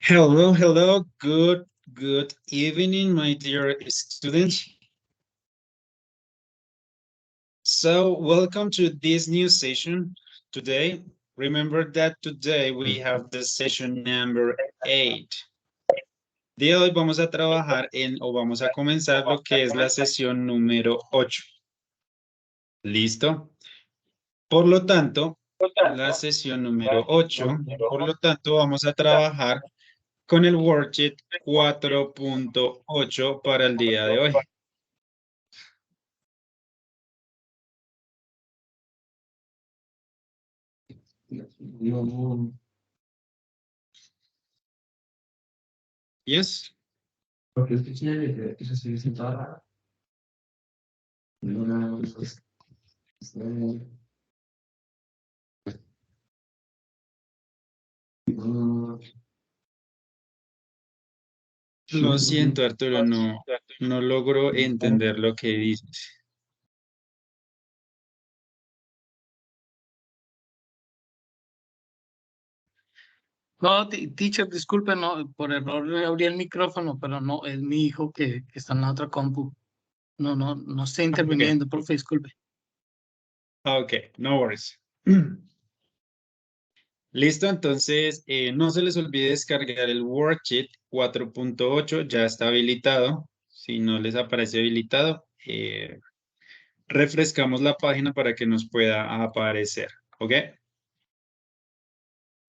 Hello, hello. Good evening, my dear students. So welcome to this new session today. Remember that today we have the session number 8. Día de hoy vamos a trabajar o vamos a comenzar lo que es la sesión número 8. ¿Listo? Por lo tanto, la sesión número 8, por lo tanto vamos a trabajar con el worksheet 4.8 para el día de hoy. Yes. Lo siento, Arturo, no logro entender lo que dices. No, teacher, disculpe, no, por error le abrí el micrófono, pero no, es mi hijo que está en la otra compu. No estoy interviniendo, profe, disculpe. Ok, no worries. Listo, entonces no se les olvide descargar el worksheet 4.8, ya está habilitado. Si no les aparece habilitado, refrescamos la página para que nos pueda aparecer, ¿ok?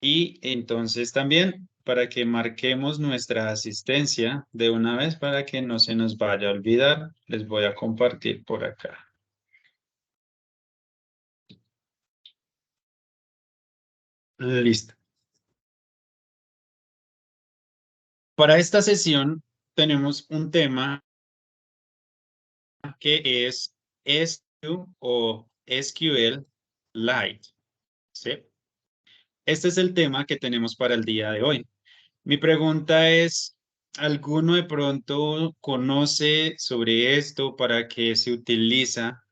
Y entonces también para que marquemos nuestra asistencia de una vez para que no se nos vaya a olvidar, les voy a compartir por acá. Listo. Para esta sesión tenemos un tema que es SQL o SQLite, ¿sí? Este es el tema que tenemos para el día de hoy. Mi pregunta es, ¿alguno de pronto conoce sobre esto? ¿Para qué se utiliza?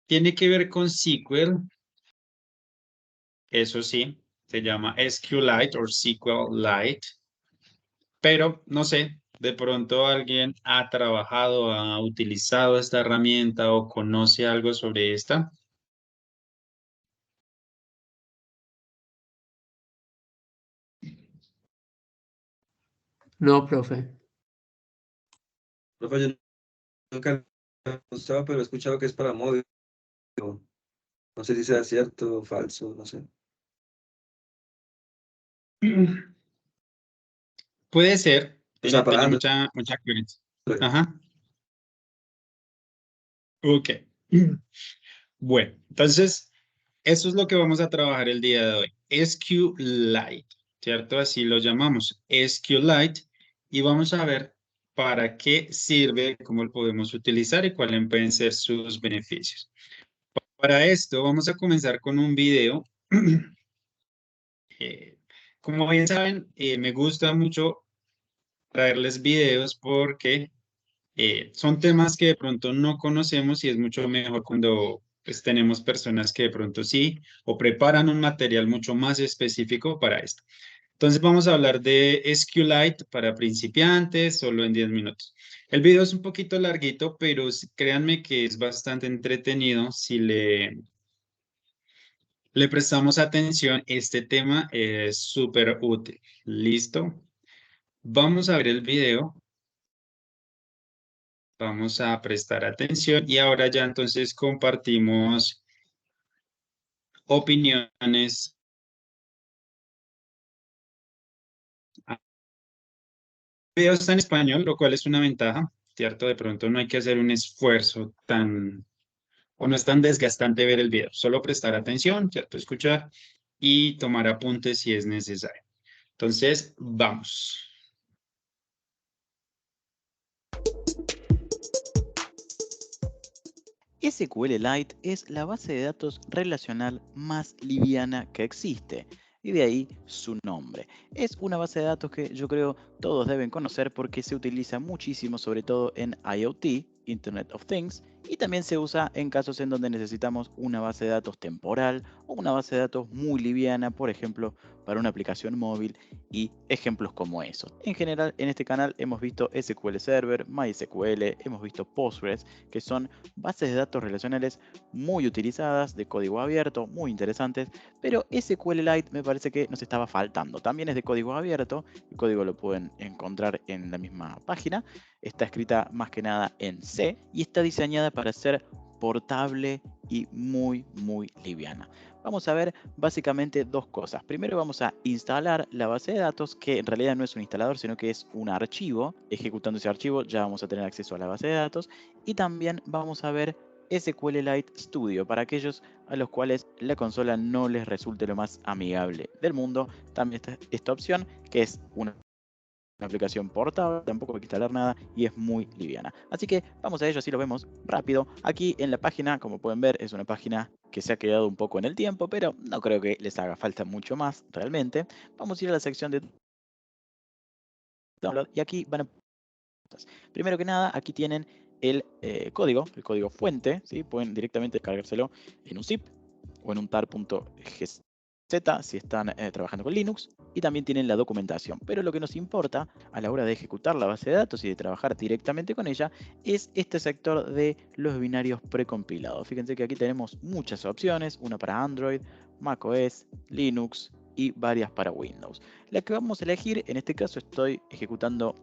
Tiene que ver con SQL, eso sí, se llama SQLite o SQLite, pero no sé, de pronto alguien ha trabajado, ha utilizado esta herramienta o conoce algo sobre esta. No, profe. Profe, yo nunca me ha gustado, pero he escuchado que es para móvil. No sé si sea cierto o falso, no sé. Puede ser, O sea, para tiene Android. mucha coherencia. Ajá. Ok. Bueno, entonces, eso es lo que vamos a trabajar el día de hoy. SQLite, ¿cierto? Así lo llamamos, SQLite. Y vamos a ver para qué sirve, cómo lo podemos utilizar y cuáles pueden ser sus beneficios. Para esto, vamos a comenzar con un video. Como bien saben, me gusta mucho traerles videos porque son temas que de pronto no conocemos y es mucho mejor cuando pues, tenemos personas que de pronto sí o preparan un material mucho más específico para esto. Entonces vamos a hablar de SQLite para principiantes, solo en 10 minutos. El video es un poquito larguito, pero créanme que es bastante entretenido si le prestamos atención. Este tema es súper útil. ¿Listo? Vamos a ver el video. Vamos a prestar atención y ahora ya entonces compartimos opiniones. El video está en español, lo cual es una ventaja, ¿cierto? De pronto no hay que hacer un esfuerzo o no es tan desgastante ver el video, solo prestar atención, ¿cierto? Escuchar y tomar apuntes si es necesario. Entonces, vamos. SQLite es la base de datos relacional más liviana que existe, y de ahí su nombre. Es una base de datos que yo creo todos deben conocer porque se utiliza muchísimo, sobre todo en IoT, Internet of Things, y también se usa en casos en donde necesitamos una base de datos temporal o una base de datos muy liviana, por ejemplo, para una aplicación móvil y ejemplos como esos. En general, en este canal hemos visto SQL Server, MySQL, hemos visto Postgres, que son bases de datos relacionales muy utilizadas, de código abierto, muy interesantes, pero SQLite me parece que nos estaba faltando. También es de código abierto, el código lo pueden encontrar en la misma página, está escrita más que nada en C y está diseñada para ser portable y muy liviana. Vamos a ver básicamente dos cosas. Primero vamos a instalar la base de datos, que en realidad no es un instalador, sino que es un archivo. Ejecutando ese archivo ya vamos a tener acceso a la base de datos. Y también vamos a ver SQLite Studio para aquellos a los cuales la consola no les resulte lo más amigable del mundo. También está esta opción, que es una aplicación portable, tampoco hay que instalar nada y es muy liviana. Así que vamos a ello, así lo vemos rápido. Aquí en la página, como pueden ver, es una página que se ha quedado un poco en el tiempo, pero no creo que les haga falta mucho más realmente. Vamos a ir a la sección de download y aquí van a... Primero que nada, aquí tienen el código fuente, ¿sí? Pueden directamente descargárselo en un zip o en un tar.gz si están trabajando con Linux, y también tienen la documentación. Pero lo que nos importa a la hora de ejecutar la base de datos y de trabajar directamente con ella es este sector de los binarios precompilados. Fíjense que aquí tenemos muchas opciones, una para Android, macOS, Linux y varias para Windows. La que vamos a elegir, en este caso estoy ejecutando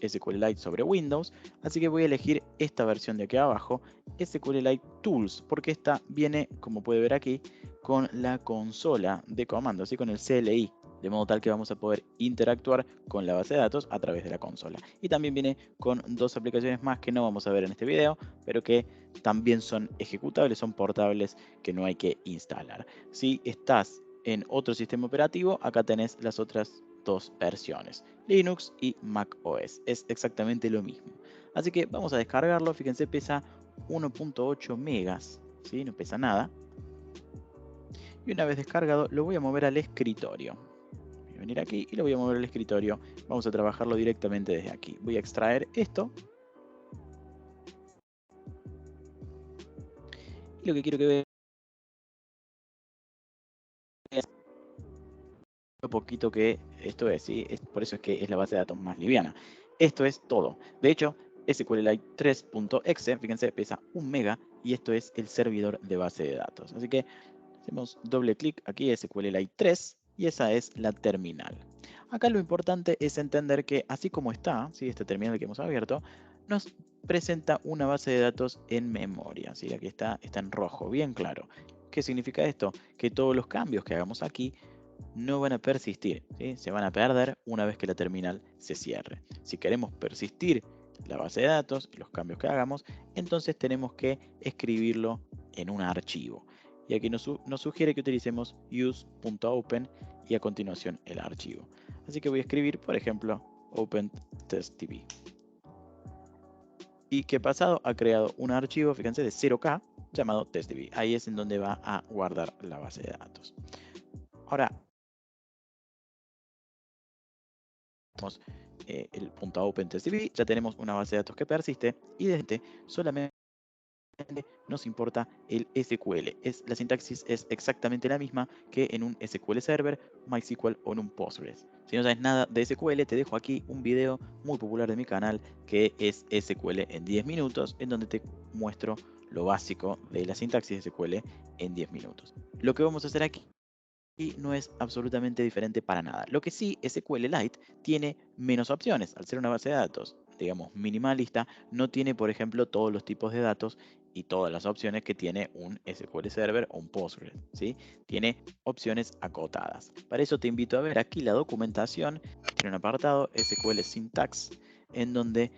SQLite sobre Windows, así que voy a elegir esta versión de aquí abajo, SQLite Tools, porque esta viene, como puede ver aquí, con la consola de comandos, ¿sí? Con el CLI, de modo tal que vamos a poder interactuar con la base de datos a través de la consola. Y también viene con dos aplicaciones más que no vamos a ver en este video, pero que también son ejecutables, son portables, que no hay que instalar. Si estás en otro sistema operativo, acá tenés las otras dos versiones, Linux y Mac OS. Es exactamente lo mismo. Así que vamos a descargarlo. Fíjense, pesa 1.8 megas, ¿sí? No pesa nada. Y una vez descargado, lo voy a mover al escritorio. Voy a venir aquí y lo voy a mover al escritorio. Vamos a trabajarlo directamente desde aquí. Voy a extraer esto. Y lo que quiero que vean es lo poquito que esto es, ¿sí? Por eso es que es la base de datos más liviana. Esto es todo. De hecho, SQLite 3.exe, fíjense, pesa 1 mega y esto es el servidor de base de datos. Así que hacemos doble clic aquí, SQLite 3, y esa es la terminal. Acá lo importante es entender que así como está, ¿sí? Esta terminal que hemos abierto, nos presenta una base de datos en memoria, ¿sí? Aquí está en rojo, bien claro. ¿Qué significa esto? Que todos los cambios que hagamos aquí no van a persistir, ¿sí? Se van a perder una vez que la terminal se cierre. Si queremos persistir la base de datos, los cambios que hagamos, entonces tenemos que escribirlo en un archivo. Y aquí nos sugiere que utilicemos use.open y a continuación el archivo. Así que voy a escribir, por ejemplo, OpenTestDB. Y que pasado ha creado un archivo, fíjense, de 0K llamado TestDB. Ahí es en donde va a guardar la base de datos. Ahora, el punto OpenTestDB, ya tenemos una base de datos que persiste y desde solamente nos importa el SQL. La sintaxis es exactamente la misma que en un SQL Server, MySQL o en un Postgres. Si no sabes nada de SQL, te dejo aquí un video muy popular de mi canal que es SQL en 10 minutos, en donde te muestro lo básico de la sintaxis de SQL en 10 minutos. Lo que vamos a hacer aquí no es absolutamente diferente para nada. Lo que sí, SQLite tiene menos opciones. Al ser una base de datos, digamos, minimalista, no tiene, por ejemplo, todos los tipos de datos y todas las opciones que tiene un SQL Server o un Postgres, ¿sí? Tiene opciones acotadas. Para eso te invito a ver aquí la documentación. Tiene un apartado SQL Syntax, en donde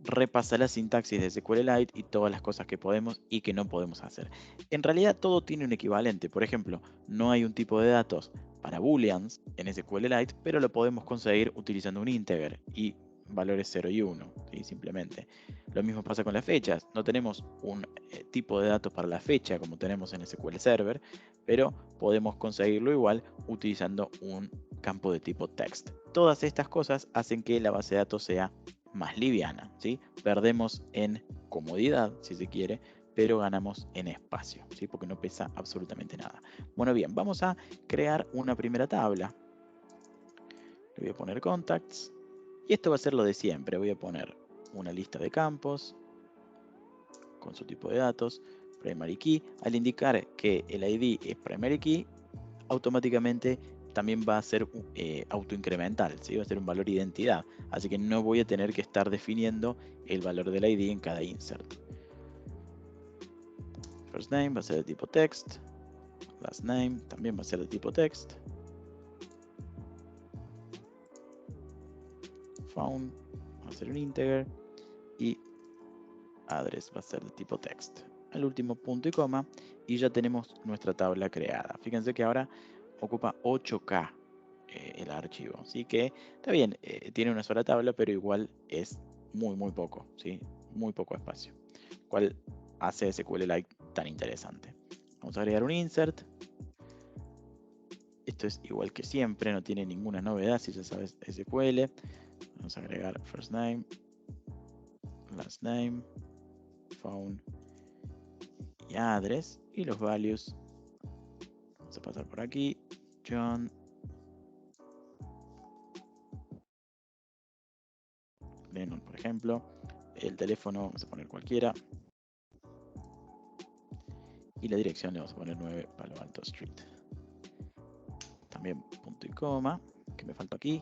repasa la sintaxis de SQLite y todas las cosas que podemos y que no podemos hacer. En realidad todo tiene un equivalente. Por ejemplo, no hay un tipo de datos para booleans en SQLite, pero lo podemos conseguir utilizando un integer y valores 0 y 1, ¿sí? Simplemente. Lo mismo pasa con las fechas. No tenemos un tipo de datos para la fecha como tenemos en SQL Server, pero podemos conseguirlo igual utilizando un campo de tipo text. Todas estas cosas hacen que la base de datos sea más liviana, ¿sí? Perdemos en comodidad, si se quiere, pero ganamos en espacio, ¿sí? Porque no pesa absolutamente nada. Bueno, bien, vamos a crear una primera tabla. Le voy a poner contacts. Y esto va a ser lo de siempre. Voy a poner una lista de campos con su tipo de datos, primary key. Al indicar que el ID es primary key, automáticamente también va a ser autoincremental, ¿sí? Va a ser un valor identidad. Así que no voy a tener que estar definiendo el valor del ID en cada insert. First name va a ser de tipo text. Last name también va a ser de tipo text. Found va a ser un integer. Y address va a ser de tipo text. El último punto y coma. Y ya tenemos nuestra tabla creada. Fíjense que ahora ocupa 8K el archivo. Así que está bien, tiene una sola tabla, pero igual es muy poco. ¿Sí? Muy poco espacio. Cual hace SQLite tan interesante. Vamos a agregar un insert. Esto es igual que siempre, no tiene ninguna novedad si ya sabes SQL. Vamos a agregar first name, last name, phone y address. Y los values. Vamos a pasar por aquí. John. Lennon, por ejemplo. El teléfono vamos a poner cualquiera. Y la dirección le vamos a poner 9 Palo Alto Street. También punto y coma. ¿Qué me falta aquí?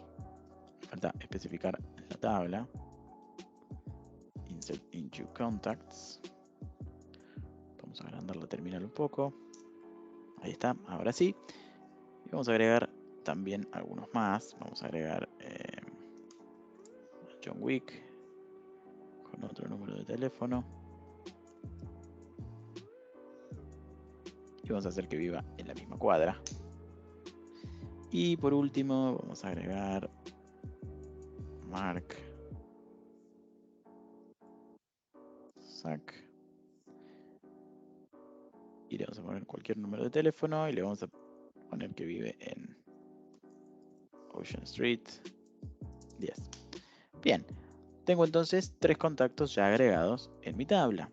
Me falta especificar la tabla. Insert into contacts. Vamos a agrandar la terminal un poco. Ahí está, ahora sí. Y vamos a agregar también algunos más. Vamos a agregar John Wick con otro número de teléfono. Y vamos a hacer que viva en la misma cuadra. Y por último vamos a agregar Mark Zack. Y le vamos a poner cualquier número de teléfono y le vamos a poner que vive en Ocean Street 10. Bien, tengo entonces 3 contactos ya agregados en mi tabla.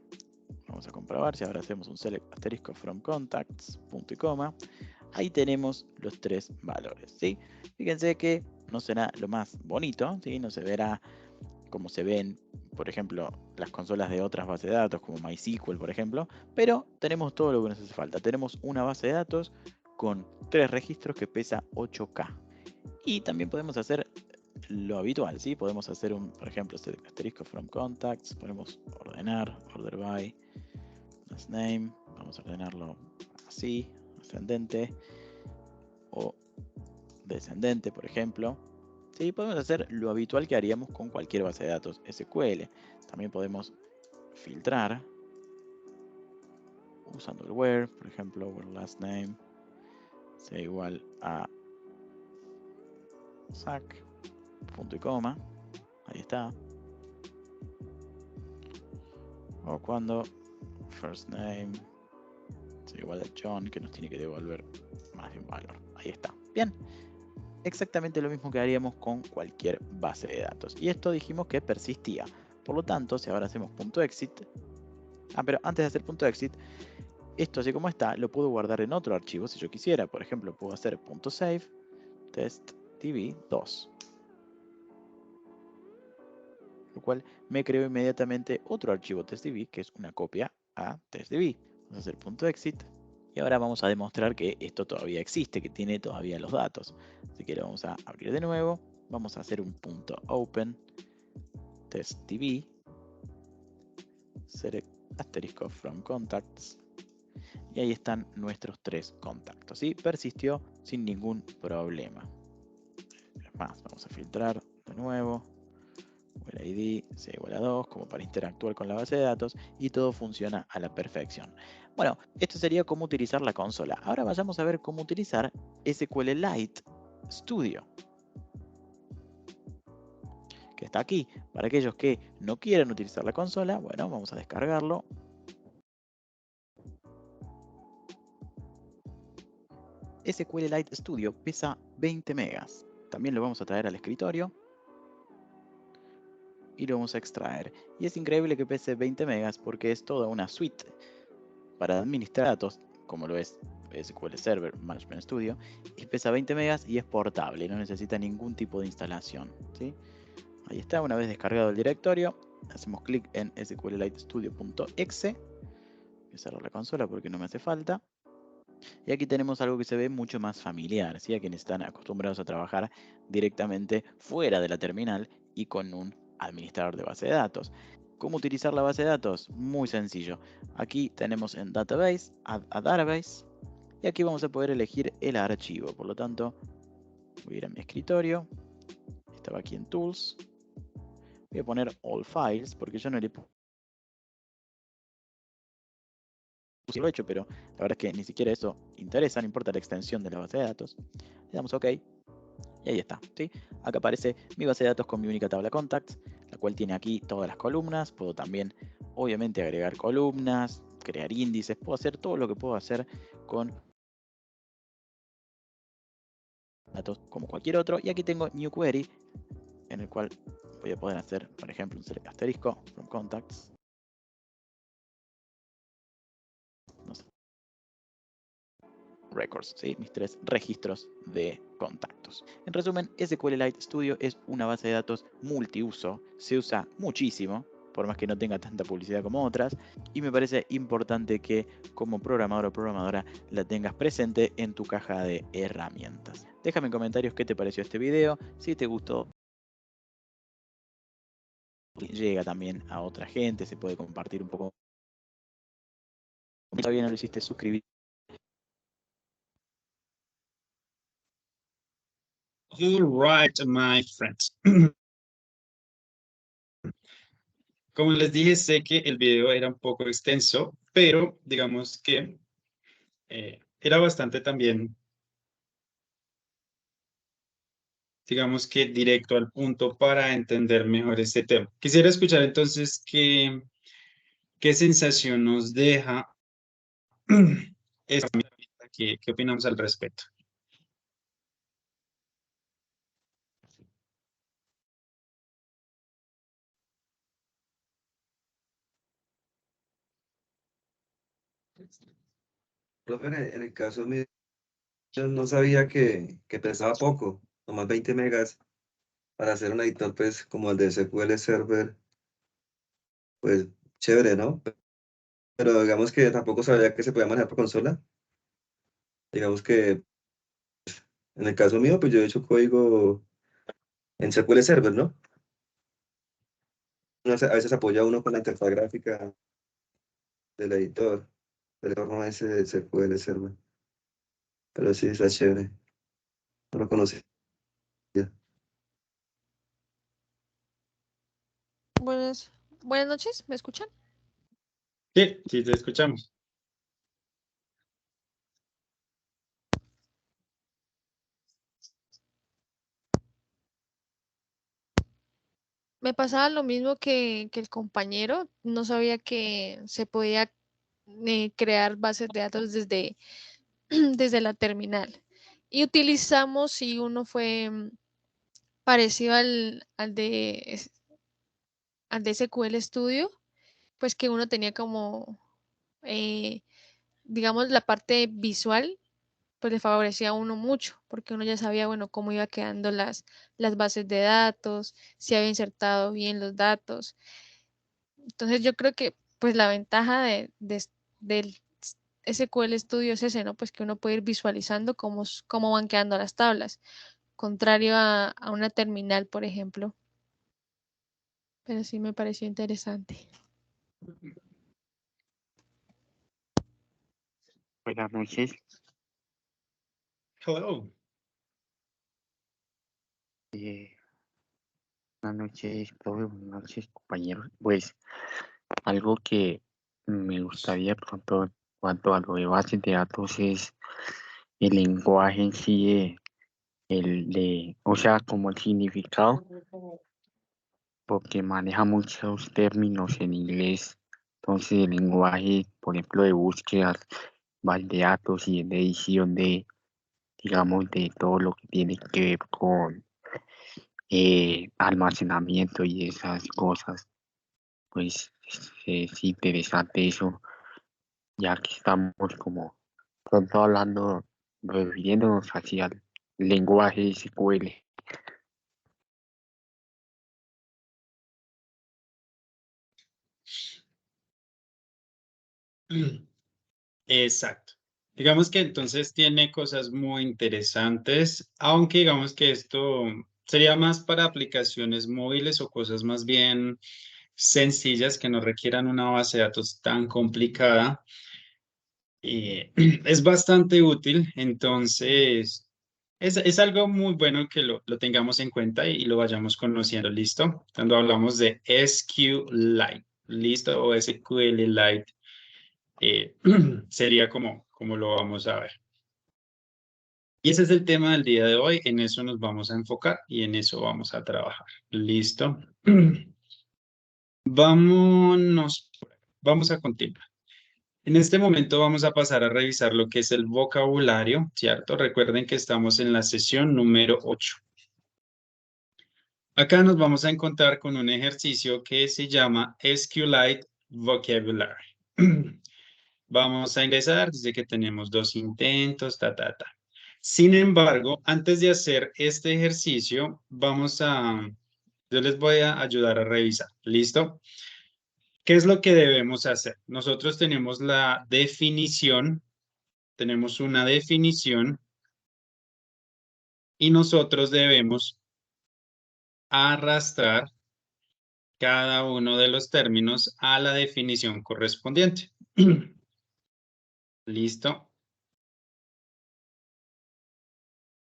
Vamos a comprobar si ahora hacemos un select asterisco from contacts, punto y coma. Ahí tenemos los 3 valores, ¿sí? Fíjense que no será lo más bonito, ¿sí? No se verá como se ven, por ejemplo, las consolas de otras bases de datos, como MySQL, por ejemplo, pero tenemos todo lo que nos hace falta. Tenemos una base de datos con 3 registros que pesa 8K. Y también podemos hacer lo habitual, ¿sí? Podemos hacer un, por ejemplo, asterisco from contacts, podemos ordenar, order by, last name, vamos a ordenarlo así, ascendente o descendente, por ejemplo. Sí, podemos hacer lo habitual que haríamos con cualquier base de datos SQL. También podemos filtrar usando el where, por ejemplo, where last name sea igual a Zack, punto y coma. Ahí está. O cuando first name sea igual a John, que nos tiene que devolver más de un valor. Ahí está. Bien. Exactamente lo mismo que haríamos con cualquier base de datos. Y esto dijimos que persistía. Por lo tanto, si ahora hacemos .exit. Pero antes de hacer .exit, esto así como está, lo puedo guardar en otro archivo si yo quisiera. Por ejemplo, puedo hacer .save testdb2. Lo cual me creó inmediatamente otro archivo testdb que es una copia a testdb. Vamos a hacer .exit. Y ahora vamos a demostrar que esto todavía existe, que tiene todavía los datos. Así que lo vamos a abrir de nuevo. Vamos a hacer un .open testdb select asterisco from contacts. Y ahí están nuestros 3 contactos. ¿Sí? Persistió sin ningún problema. Es más, vamos a filtrar de nuevo. El ID sea igual a 2, como para interactuar con la base de datos, y todo funciona a la perfección. Bueno, esto sería cómo utilizar la consola. Ahora vayamos a ver cómo utilizar SQLite Studio, que está aquí. Para aquellos que no quieran utilizar la consola, bueno, vamos a descargarlo. SQLite Studio pesa 20 megas. También lo vamos a traer al escritorio. y lo vamos a extraer. Y es increíble que pese 20 megas porque es toda una suite para administrar datos, como lo es SQL Server Management Studio, y pesa 20 megas y es portable, no necesita ningún tipo de instalación, ¿sí? Ahí está, una vez descargado el directorio, hacemos clic en sqlitestudio.exe. Voy a cerrar la consola porque no me hace falta. Y aquí tenemos algo que se ve mucho más familiar, ¿sí? A quienes están acostumbrados a trabajar directamente fuera de la terminal y con un administrador de base de datos. ¿Cómo utilizar la base de datos? Muy sencillo. Aquí tenemos en Database, Add a Database, y aquí vamos a poder elegir el archivo. Por lo tanto, voy a ir a mi escritorio. Estaba aquí en Tools. Voy a poner All Files, porque yo no le puse lo hecho, pero la verdad es que ni siquiera eso interesa, no importa la extensión de la base de datos. Le damos OK. Y ahí está, ¿sí? Acá aparece mi base de datos con mi única tabla contacts, la cual tiene aquí todas las columnas. Puedo también, obviamente, agregar columnas, crear índices. Puedo hacer todo lo que puedo hacer con datos como cualquier otro. Y aquí tengo New Query, en el cual voy a poder hacer, por ejemplo, un select asterisco from contacts. No sé. Records, ¿sí? Mis 3 registros de contactos. En resumen, SQLite Studio es una base de datos multiuso, se usa muchísimo, por más que no tenga tanta publicidad como otras, y me parece importante que como programador o programadora la tengas presente en tu caja de herramientas. Déjame en comentarios qué te pareció este video, si te gustó, llega también a otra gente, se puede compartir un poco. Si todavía no lo hiciste, suscribirte. All right, my friends. Como les dije, sé que el video era un poco extenso, pero digamos que era bastante también, digamos que directo al punto para entender mejor este tema. Quisiera escuchar entonces qué sensación nos deja esta herramienta, qué opinamos al respecto. Profe, en el caso mío, yo no sabía que pesaba poco, nomás 20 megas para hacer un editor, pues, como el de SQL Server, pues, chévere, ¿no? Pero digamos que tampoco sabía que se podía manejar por consola. Digamos que en el caso mío, pues yo he hecho código en SQL Server, ¿no? A veces apoya uno con la interfaz gráfica del editor, del entorno ese de SQL Server. Pero sí, está chévere. No lo conocí. Buenas noches, ¿me escuchan? Sí, sí, te escuchamos. Me pasaba lo mismo que el compañero, no sabía que se podía crear bases de datos desde, desde la terminal. Y utilizamos, si uno fue parecido al de SQL Studio, pues que uno tenía como, eh, digamos, la parte visual pues le favorecía a uno mucho, porque uno ya sabía, bueno, cómo iba quedando las bases de datos, si había insertado bien los datos. Entonces yo creo que pues la ventaja del SQL Studio es ese, ¿no? Pues que uno puede ir visualizando cómo van quedando las tablas, contrario a una terminal, por ejemplo. Pero sí me pareció interesante. Buenas noches. Hello. Buenas noches, profe. Buenas noches, compañeros. Pues algo que me gustaría pronto en cuanto a lo de bases de datos es el lenguaje en sí, o sea, como el significado, porque maneja muchos términos en inglés. Entonces, el lenguaje, por ejemplo, de búsqueda, bases de datos y de edición de, digamos, de todo lo que tiene que ver con almacenamiento y esas cosas. Pues es interesante eso, ya que estamos como pronto hablando, refiriéndonos hacia el lenguaje SQL. Exacto. Digamos que entonces tiene cosas muy interesantes, aunque digamos que esto sería más para aplicaciones móviles o cosas más bien sencillas que no requieran una base de datos tan complicada. Es bastante útil, entonces es algo muy bueno que lo tengamos en cuenta y lo vayamos conociendo, ¿listo? Cuando hablamos de SQLite, ¿listo? O SQLite, sería como lo vamos a ver. Y ese es el tema del día de hoy, en eso nos vamos a enfocar y en eso vamos a trabajar, ¿listo? Vamos a continuar. En este momento vamos a pasar a revisar lo que es el vocabulario, ¿cierto? Recuerden que estamos en la sesión número 8. Acá nos vamos a encontrar con un ejercicio que se llama SQLite Vocabulary. Vamos a ingresar, dice que tenemos 2 intentos, Sin embargo, antes de hacer este ejercicio, yo les voy a ayudar a revisar, ¿listo? ¿Qué es lo que debemos hacer? Nosotros tenemos la definición. Tenemos una definición y nosotros debemos arrastrar cada uno de los términos a la definición correspondiente. ¿Listo?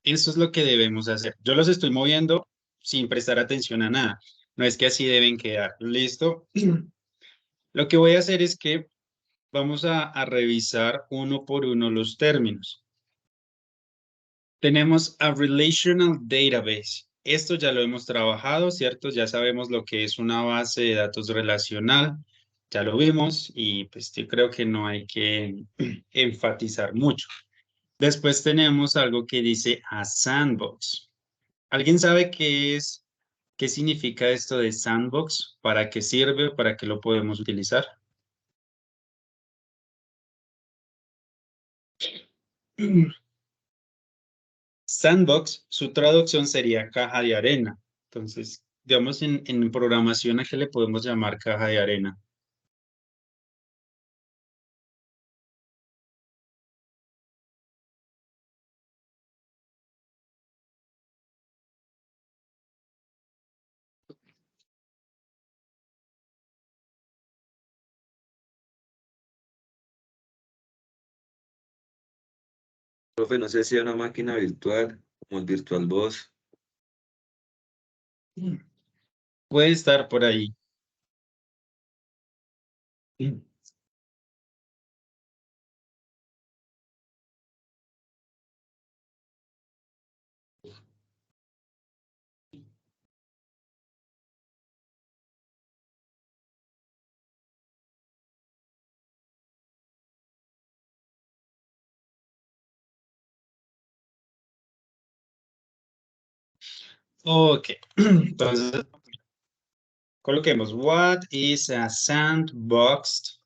Eso es lo que debemos hacer. Yo los estoy moviendo sin prestar atención a nada. No es que así deben quedar. ¿Listo? Lo que voy a hacer es que vamos a revisar uno por uno los términos. Tenemos a relational database. Esto ya lo hemos trabajado, ¿cierto? Ya sabemos lo que es una base de datos relacional. Ya lo vimos y pues yo creo que no hay que enfatizar mucho. Después tenemos algo que dice a sandbox. ¿Alguien sabe qué significa esto de sandbox? ¿Para qué sirve? ¿Para qué lo podemos utilizar? Sandbox, su traducción sería caja de arena. Entonces, digamos, en programación, ¿a qué le podemos llamar caja de arena? Profe, no sé si es una máquina virtual, como el VirtualBox. Puede estar por ahí. Ok, entonces coloquemos what is a sandbox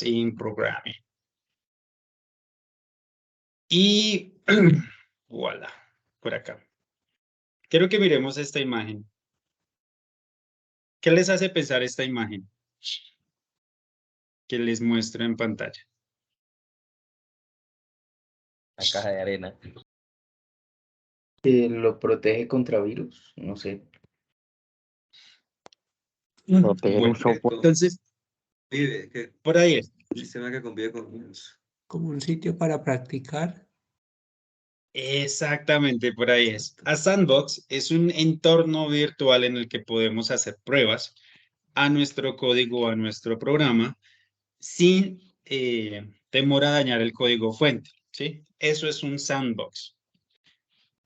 in programming. Y voilà, por acá. Quiero que miremos esta imagen. ¿Qué les hace pensar esta imagen que les muestro en pantalla? La caja de arena. Lo protege contra virus, no sé. Proteger Bueno, un software. entonces, Vive, que por ahí es. un sistema que convive con Linux. Como un sitio para practicar. Exactamente, por ahí es. A sandbox es un entorno virtual en el que podemos hacer pruebas a nuestro código o a nuestro programa sin temor a dañar el código fuente, ¿sí? Eso es un sandbox.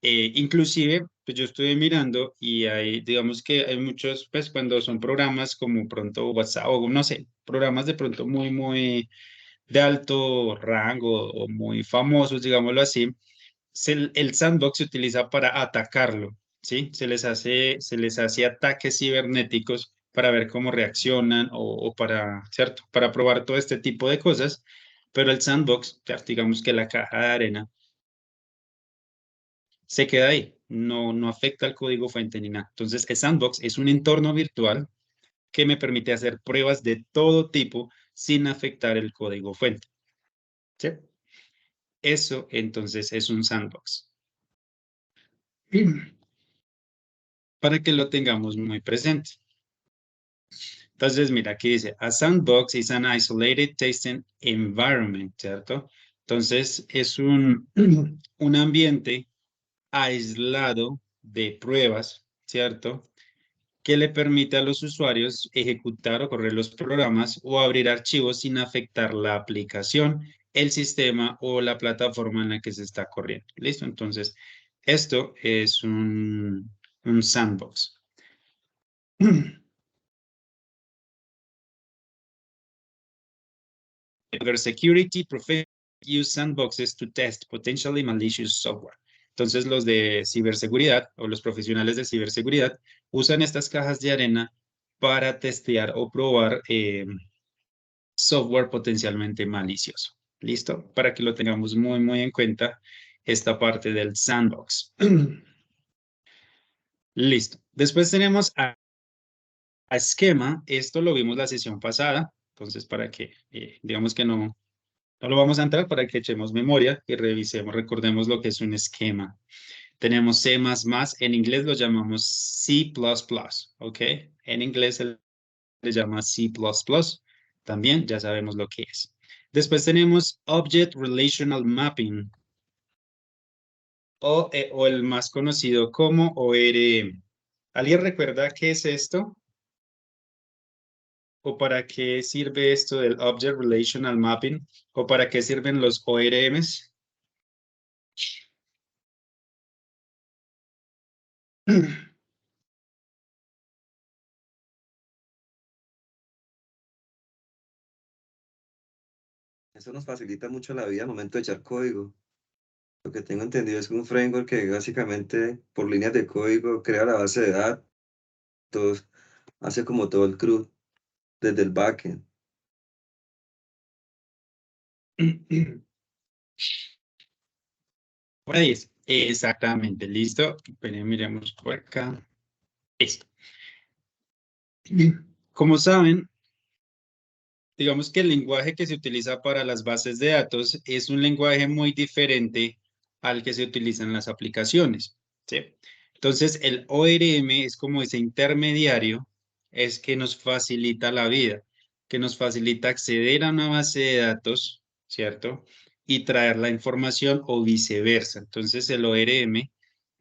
Inclusive, pues yo estuve mirando y hay, digamos que hay muchos, pues cuando son programas como pronto WhatsApp o no sé, programas de pronto muy de alto rango o muy famosos, digámoslo así, el sandbox se utiliza para atacarlo. ¿sí? Se les hace ataques cibernéticos para ver cómo reaccionan o para, ¿cierto? Para probar todo este tipo de cosas, pero el sandbox, digamos que la caja de arena, se queda ahí, no afecta al código fuente ni nada. Entonces, el sandbox es un entorno virtual que me permite hacer pruebas de todo tipo sin afectar el código fuente, ¿sí? Eso entonces es un sandbox. Para que lo tengamos muy presente. Entonces, mira, aquí dice, a sandbox is an isolated testing environment, ¿cierto? Entonces, es un ambiente aislado de pruebas, ¿cierto? Que le permite a los usuarios ejecutar o correr los programas o abrir archivos sin afectar la aplicación, el sistema o la plataforma en la que se está corriendo. ¿Listo? Entonces, esto es un sandbox. Cybersecurity professionals use sandboxes to test potentially malicious software. Entonces, los de ciberseguridad o los profesionales de ciberseguridad usan estas cajas de arena para testear o probar software potencialmente malicioso. ¿Listo? Para que lo tengamos muy en cuenta esta parte del sandbox. Listo. Después tenemos a esquema. Esto lo vimos la sesión pasada. Entonces, para que, digamos que no lo vamos a entrar, para que echemos memoria y revisemos, recordemos lo que es un esquema. Tenemos C++, en inglés lo llamamos C++, ¿ok? En inglés se le llama C++, también ya sabemos lo que es. Después tenemos Object Relational Mapping, o el más conocido como ORM. ¿Alguien recuerda qué es esto? ¿O para qué sirve esto del Object Relational Mapping? ¿O para qué sirven los ORMs? Eso nos facilita mucho la vida al momento de echar código. Lo que tengo entendido es que un framework que básicamente por líneas de código crea la base de datos, hace como todo el CRUD desde el backend. Por ahí es. Exactamente, listo. Pero miremos por acá. Esto. Como saben, digamos que el lenguaje que se utiliza para las bases de datos es un lenguaje muy diferente al que se utiliza en las aplicaciones, ¿sí? Entonces, el ORM es como ese intermediario, es que nos facilita la vida, que nos facilita acceder a una base de datos, ¿cierto? Y traer la información o viceversa. Entonces, el ORM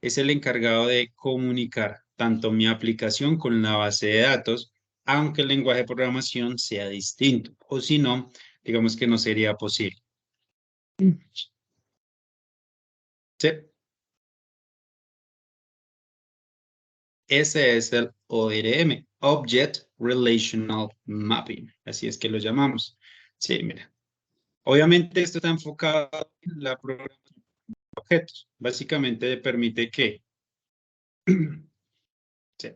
es el encargado de comunicar tanto mi aplicación con la base de datos, aunque el lenguaje de programación sea distinto, o si no, digamos que no sería posible. Sí. Ese es el ORM, Object Relational Mapping, así es que lo llamamos. Sí, mira. Obviamente esto está enfocado en la programación de objetos. Básicamente permite que sí,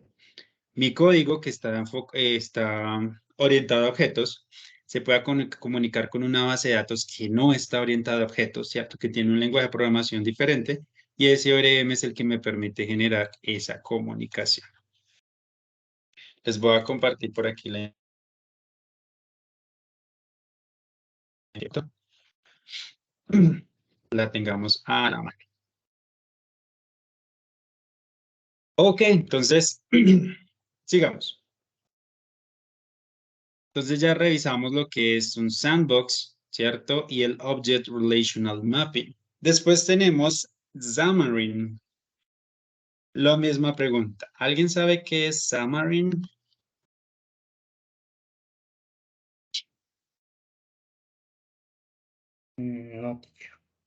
mi código que está orientado a objetos se pueda comunicar con una base de datos que no está orientada a objetos, ¿cierto? Que tiene un lenguaje de programación diferente y ese ORM es el que me permite generar esa comunicación. Les voy a compartir por aquí la tengamos a la mano. Ok, entonces, sigamos. Entonces ya revisamos lo que es un sandbox, ¿cierto? Y el Object Relational Mapping. Después tenemos Xamarin. La misma pregunta. ¿Alguien sabe qué es Xamarin? No,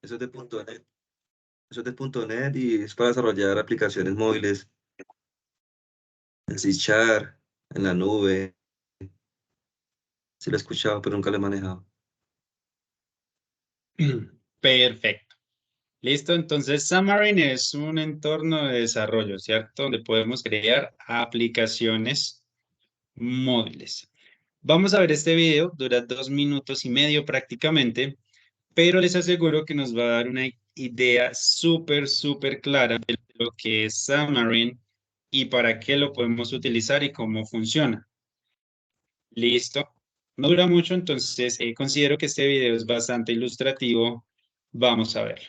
Eso es de .NET. Eso es de .NET y es para desarrollar aplicaciones móviles en C#, en la nube. Sí lo he escuchado, pero nunca lo he manejado. Perfecto. Listo, entonces Xamarin es un entorno de desarrollo, ¿cierto? Donde podemos crear aplicaciones móviles. Vamos a ver este video, dura 2 minutos y medio prácticamente, pero les aseguro que nos va a dar una idea súper clara de lo que es Xamarin y para qué lo podemos utilizar y cómo funciona. Listo. No dura mucho, entonces considero que este video es bastante ilustrativo. Vamos a verlo.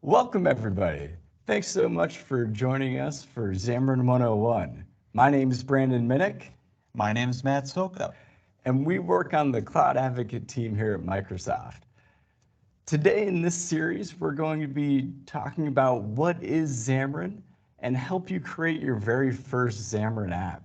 Welcome, everybody. Thanks so much for joining us for Xamarin 101. My name is Brandon Minnick. My name is Matt Soka. And we work on the Cloud Advocate team here at Microsoft. Today in this series, we're going to be talking about what is Xamarin and help you create your very first Xamarin app.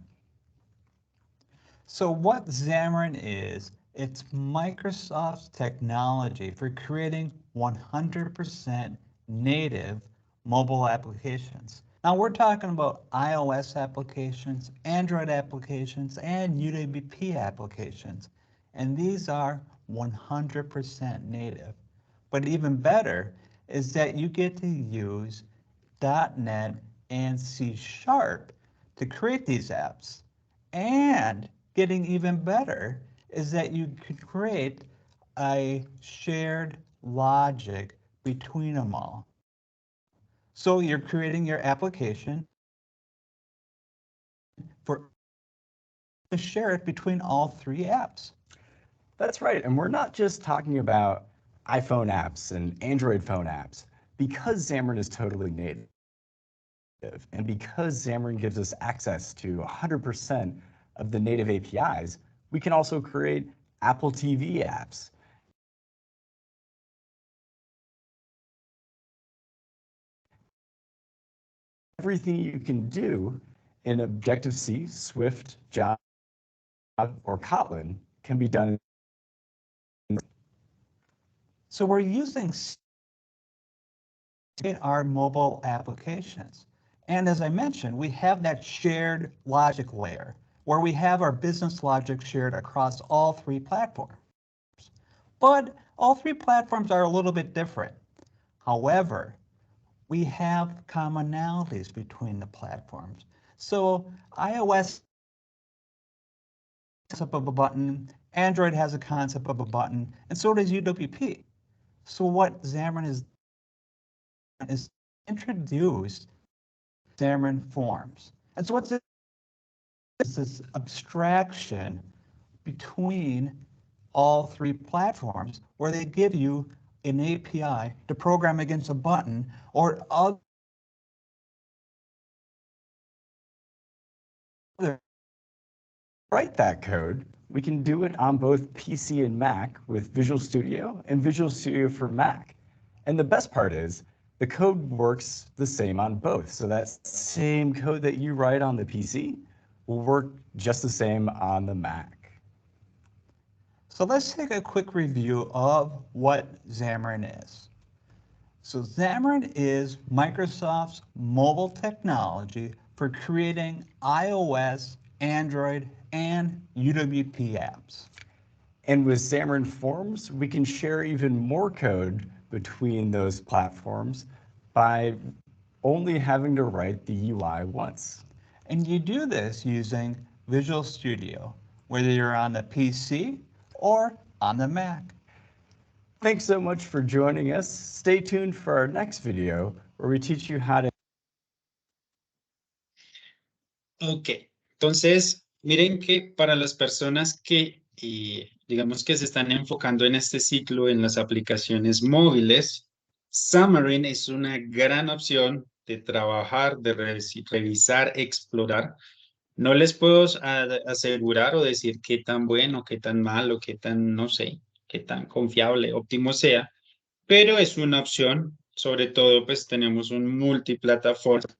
So what Xamarin is, it's Microsoft's technology for creating 100% native mobile applications. Now we're talking about iOS applications, Android applications, and UWP applications. And these are 100% native. But even better is that you get to use .NET and C# to create these apps. And getting even better is that you could create a shared logic between them all. So you're creating your application to share it between all three apps. That's right, and we're not just talking about iPhone apps and Android phone apps. Because Xamarin is totally native, and because Xamarin gives us access to 100% of the native APIs, we can also create Apple TV apps. Everything you can do in Objective-C, Swift, Java, or Kotlin can be done. So we're using our mobile applications. And as I mentioned, we have that shared logic layer where we have our business logic shared across all three platforms. But all three platforms are a little bit different. However, we have commonalities between the platforms. So iOS has a concept of a button, Android has a concept of a button, and so does UWP. So what Xamarin is introduced Xamarin Forms. And so what's this? It's this abstraction between all three platforms where they give you an API to program against a button or other Write that code. We can do it on both PC and Mac with Visual Studio and Visual Studio for Mac. And the best part is the code works the same on both. So that same code that you write on the PC will work just the same on the Mac. So let's take a quick review of what Xamarin is. So Xamarin is Microsoft's mobile technology for creating iOS, Android, and UWP apps. And with Xamarin Forms, we can share even more code between those platforms by only having to write the UI once. And you do this using Visual Studio, whether you're on the PC or on the Mac. Thanks so much for joining us. Stay tuned for our next video where we teach you how to. Ok, entonces miren que para las personas que digamos que se están enfocando en este ciclo en las aplicaciones móviles, Xamarin es una gran opción de trabajar, de revisar, explorar. No les puedo asegurar o decir qué tan bueno, qué tan malo, qué tan, no sé, qué tan confiable, óptimo sea, pero es una opción. Sobre todo, pues tenemos un multiplataforma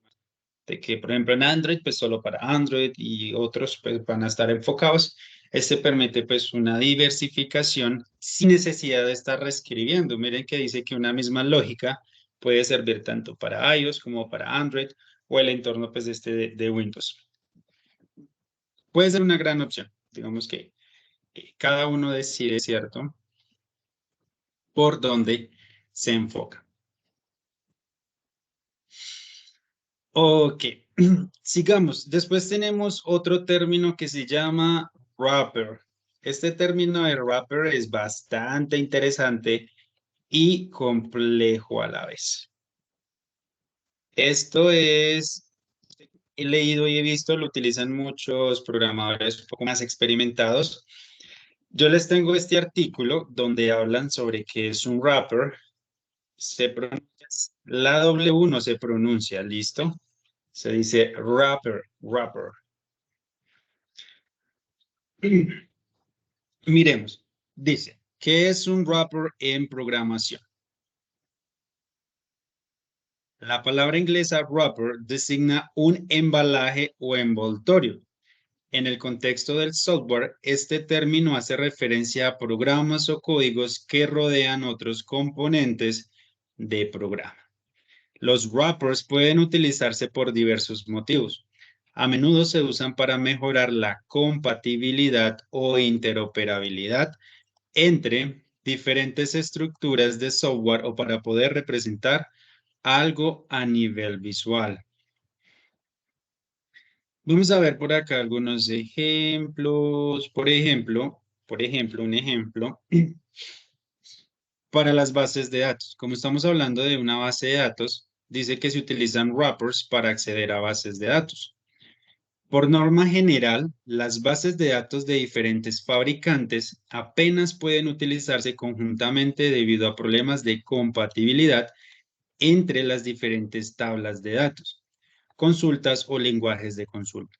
de que, por ejemplo, en Android, pues solo para Android y otros pues van a estar enfocados. Este permite pues una diversificación sin necesidad de estar reescribiendo. Miren que dice que una misma lógica puede servir tanto para iOS como para Android o el entorno pues de Windows. Puede ser una gran opción. Digamos que cada uno decide, ¿cierto?, por dónde se enfoca. Ok, sigamos. Después tenemos otro término que se llama wrapper. Este término de wrapper es bastante interesante y complejo a la vez. Esto es, he leído y he visto, lo utilizan muchos programadores un poco más experimentados. Yo les tengo este artículo donde hablan sobre qué es un wrapper. Se pronuncia, la W no se pronuncia, ¿listo? Se dice wrapper, wrapper. Miremos, dice, ¿qué es un wrapper en programación? La palabra inglesa wrapper designa un embalaje o envoltorio. En el contexto del software, este término hace referencia a programas o códigos que rodean otros componentes de programa. Los wrappers pueden utilizarse por diversos motivos. A menudo se usan para mejorar la compatibilidad o interoperabilidad entre diferentes estructuras de software o para poder representar algo a nivel visual. Vamos a ver por acá algunos ejemplos. Por ejemplo, un ejemplo para las bases de datos. Como estamos hablando de una base de datos, dice que se utilizan wrappers para acceder a bases de datos. Por norma general, las bases de datos de diferentes fabricantes apenas pueden utilizarse conjuntamente debido a problemas de compatibilidad entre las diferentes tablas de datos, consultas o lenguajes de consulta.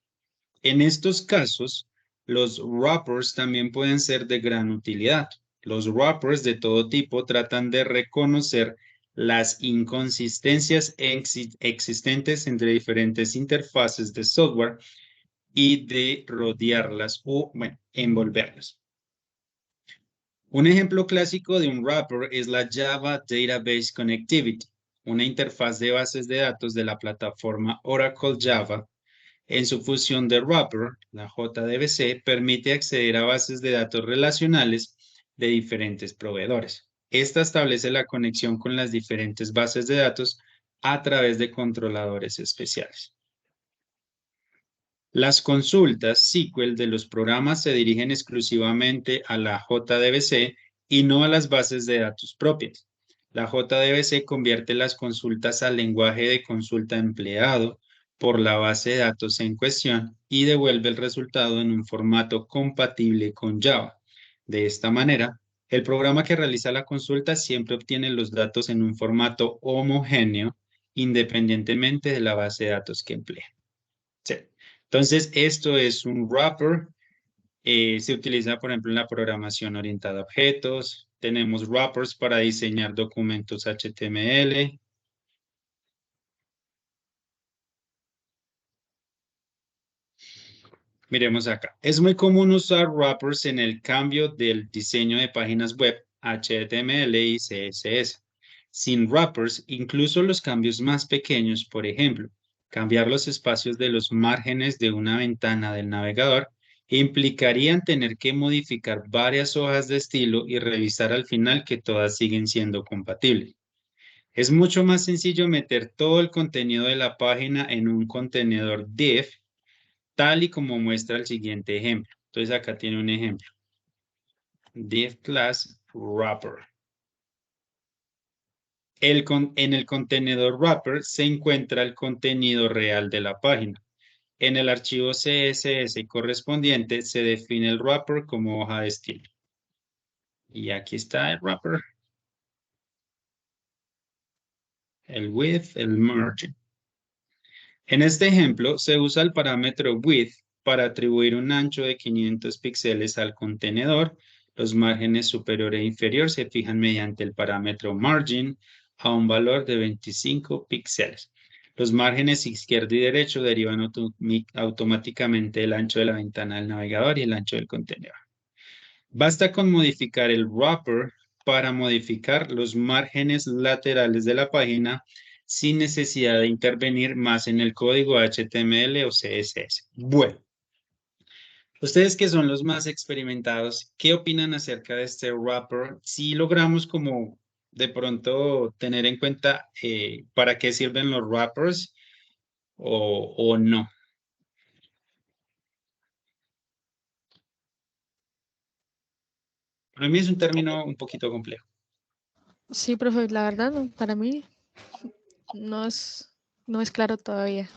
En estos casos, los wrappers también pueden ser de gran utilidad. Los wrappers de todo tipo tratan de reconocer las inconsistencias existentes entre diferentes interfaces de software y de rodearlas o, bueno, envolverlas. Un ejemplo clásico de un wrapper es la Java Database Connectivity, una interfaz de bases de datos de la plataforma Oracle Java. En su fusión de wrapper, la JDBC permite acceder a bases de datos relacionales de diferentes proveedores. Esta establece la conexión con las diferentes bases de datos a través de controladores especiales. Las consultas SQL de los programas se dirigen exclusivamente a la JDBC y no a las bases de datos propias. La JDBC convierte las consultas al lenguaje de consulta empleado por la base de datos en cuestión y devuelve el resultado en un formato compatible con Java. De esta manera, el programa que realiza la consulta siempre obtiene los datos en un formato homogéneo, independientemente de la base de datos que emplea. Sí. Entonces, esto es un wrapper. Se utiliza, por ejemplo, en la programación orientada a objetos. Tenemos wrappers para diseñar documentos HTML. Miremos acá. Es muy común usar wrappers en el cambio del diseño de páginas web HTML y CSS. Sin wrappers, incluso los cambios más pequeños, por ejemplo, cambiar los espacios de los márgenes de una ventana del navegador, implicarían tener que modificar varias hojas de estilo y revisar al final que todas siguen siendo compatibles. Es mucho más sencillo meter todo el contenido de la página en un contenedor div, tal y como muestra el siguiente ejemplo. Entonces acá tiene un ejemplo. Div class wrapper. En el contenedor wrapper se encuentra el contenido real de la página. En el archivo CSS correspondiente se define el wrapper como hoja de estilo. Y aquí está el wrapper. El width, el margin. En este ejemplo se usa el parámetro width para atribuir un ancho de 500 píxeles al contenedor. Los márgenes superior e inferior se fijan mediante el parámetro margin a un valor de 25 píxeles. Los márgenes izquierdo y derecho derivan automáticamente el ancho de la ventana del navegador y el ancho del contenedor. Basta con modificar el wrapper para modificar los márgenes laterales de la página sin necesidad de intervenir más en el código HTML o CSS. Bueno, Ustedes que son los más experimentados, ¿qué opinan acerca de este wrapper? Si logramos como de pronto tener en cuenta para qué sirven los wrappers o no. Para mí es un término un poquito complejo. Sí, profe, la verdad, no, para mí no es claro todavía.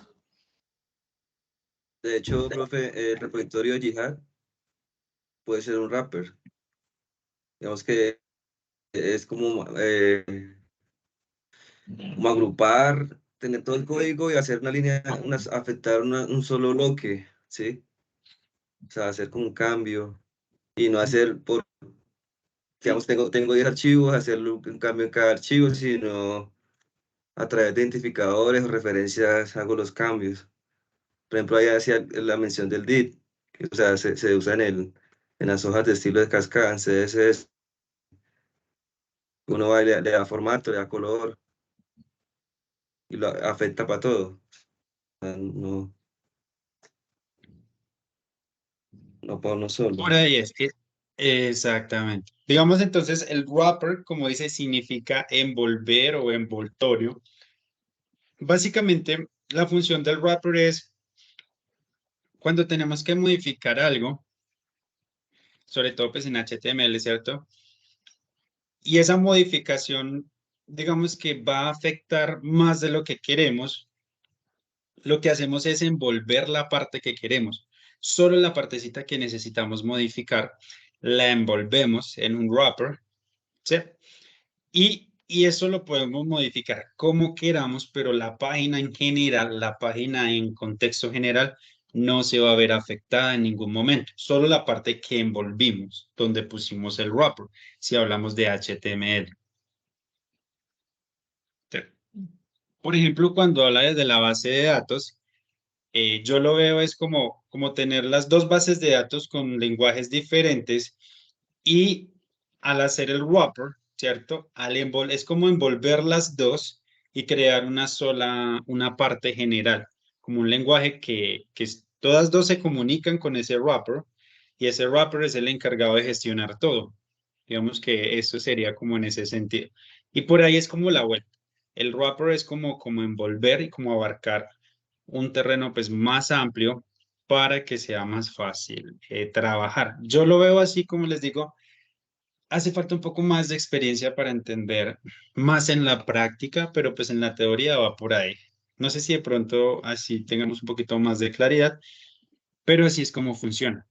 De hecho, profe, el repositorio de Jihad puede ser un wrapper. Digamos que es como agrupar, tener todo el código y hacer una línea, afectar un solo bloque, ¿sí? O sea, hacer como un cambio y no hacer digamos, tengo 10 archivos, hacerle un cambio en cada archivo, sino a través de identificadores o referencias hago los cambios. Por ejemplo, ahí hacía la mención del DIT, que, o sea, se usa en las hojas de estilo de cascada, en CSS. Uno va y le da formato, le da color y lo afecta para todo. O sea, no para uno solo. Por ahí es. Exactamente. Digamos entonces, el wrapper, como dice, significa envolver o envoltorio. Básicamente, la función del wrapper es cuando tenemos que modificar algo, sobre todo pues en HTML, ¿cierto? Y esa modificación, digamos que va a afectar más de lo que queremos. Lo que hacemos es envolver la parte que queremos. Solo la partecita que necesitamos modificar la envolvemos en un wrapper, ¿sí? Y eso lo podemos modificar como queramos, pero la página en general, la página en contexto general, no se va a ver afectada en ningún momento. Solo la parte que envolvimos, donde pusimos el wrapper, si hablamos de HTML. Por ejemplo, cuando habla desde la base de datos, yo lo veo es como tener las dos bases de datos con lenguajes diferentes y al hacer el wrapper, ¿cierto? Es como envolver las dos y crear una parte general, como un lenguaje que todas dos se comunican con ese wrapper y ese wrapper es el encargado de gestionar todo. Digamos que eso sería como en ese sentido. Y por ahí es como la web. El wrapper es como envolver y como abarcar un terreno pues más amplio para que sea más fácil trabajar. Yo lo veo así, como les digo, hace falta un poco más de experiencia para entender más en la práctica, pero pues en la teoría va por ahí. No sé si de pronto así tengamos un poquito más de claridad, pero así es como funciona.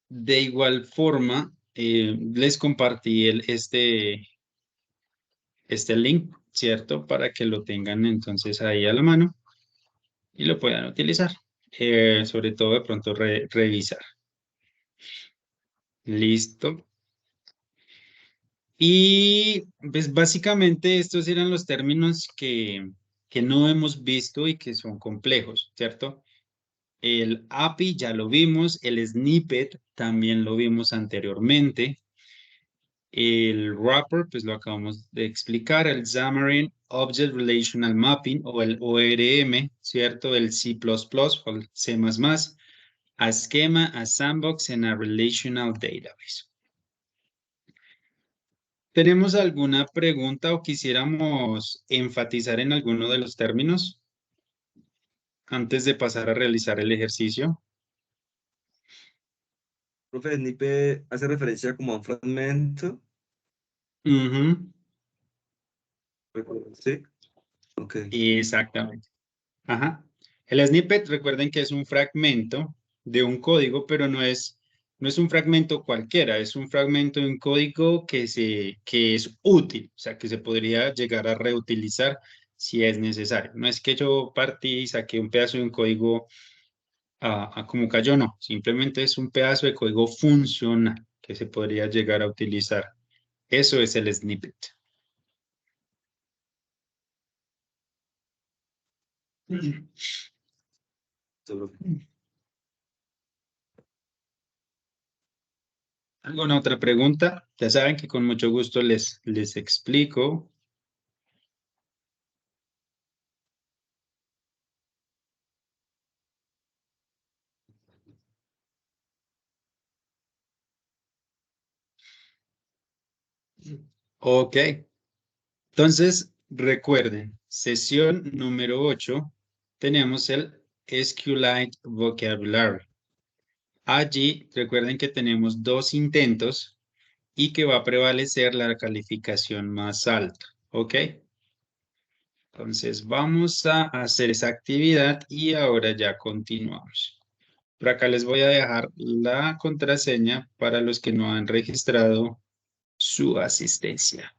De igual forma, les compartí este link, ¿cierto? Para que lo tengan entonces ahí a la mano y lo puedan utilizar. Sobre todo de pronto revisar. Listo. Y pues básicamente estos eran los términos que no hemos visto y que son complejos, ¿cierto? El API ya lo vimos, el snippet también lo vimos anteriormente. El wrapper, pues lo acabamos de explicar, el Xamarin Object Relational Mapping o el ORM, ¿cierto? El C++ o el C++, a Schema, a Sandbox and a Relational Database. ¿Tenemos alguna pregunta o quisiéramos enfatizar en alguno de los términos antes de pasar a realizar el ejercicio? Profe, Snippet hace referencia como a un fragmento. Ujú, ¿Sí? Ok. exactamente. Ajá. El snippet, recuerden que es un fragmento de un código, pero no es un fragmento cualquiera, es un fragmento de un código que es útil, o sea, que se podría llegar a reutilizar si es necesario. No es que yo partí y saqué un pedazo de un código a como cayó, no, simplemente es un pedazo de código funcional que se podría llegar a utilizar. Eso es el snippet. ¿Alguna otra pregunta? Ya saben que con mucho gusto les explico. Ok. Entonces, recuerden, sesión número 8, tenemos el SQLite Vocabulary. Allí, recuerden que tenemos 2 intentos y que va a prevalecer la calificación más alta. ¿Ok? Entonces, vamos a hacer esa actividad y ahora ya continuamos. Por acá les voy a dejar la contraseña para los que no han registrado su asistencia.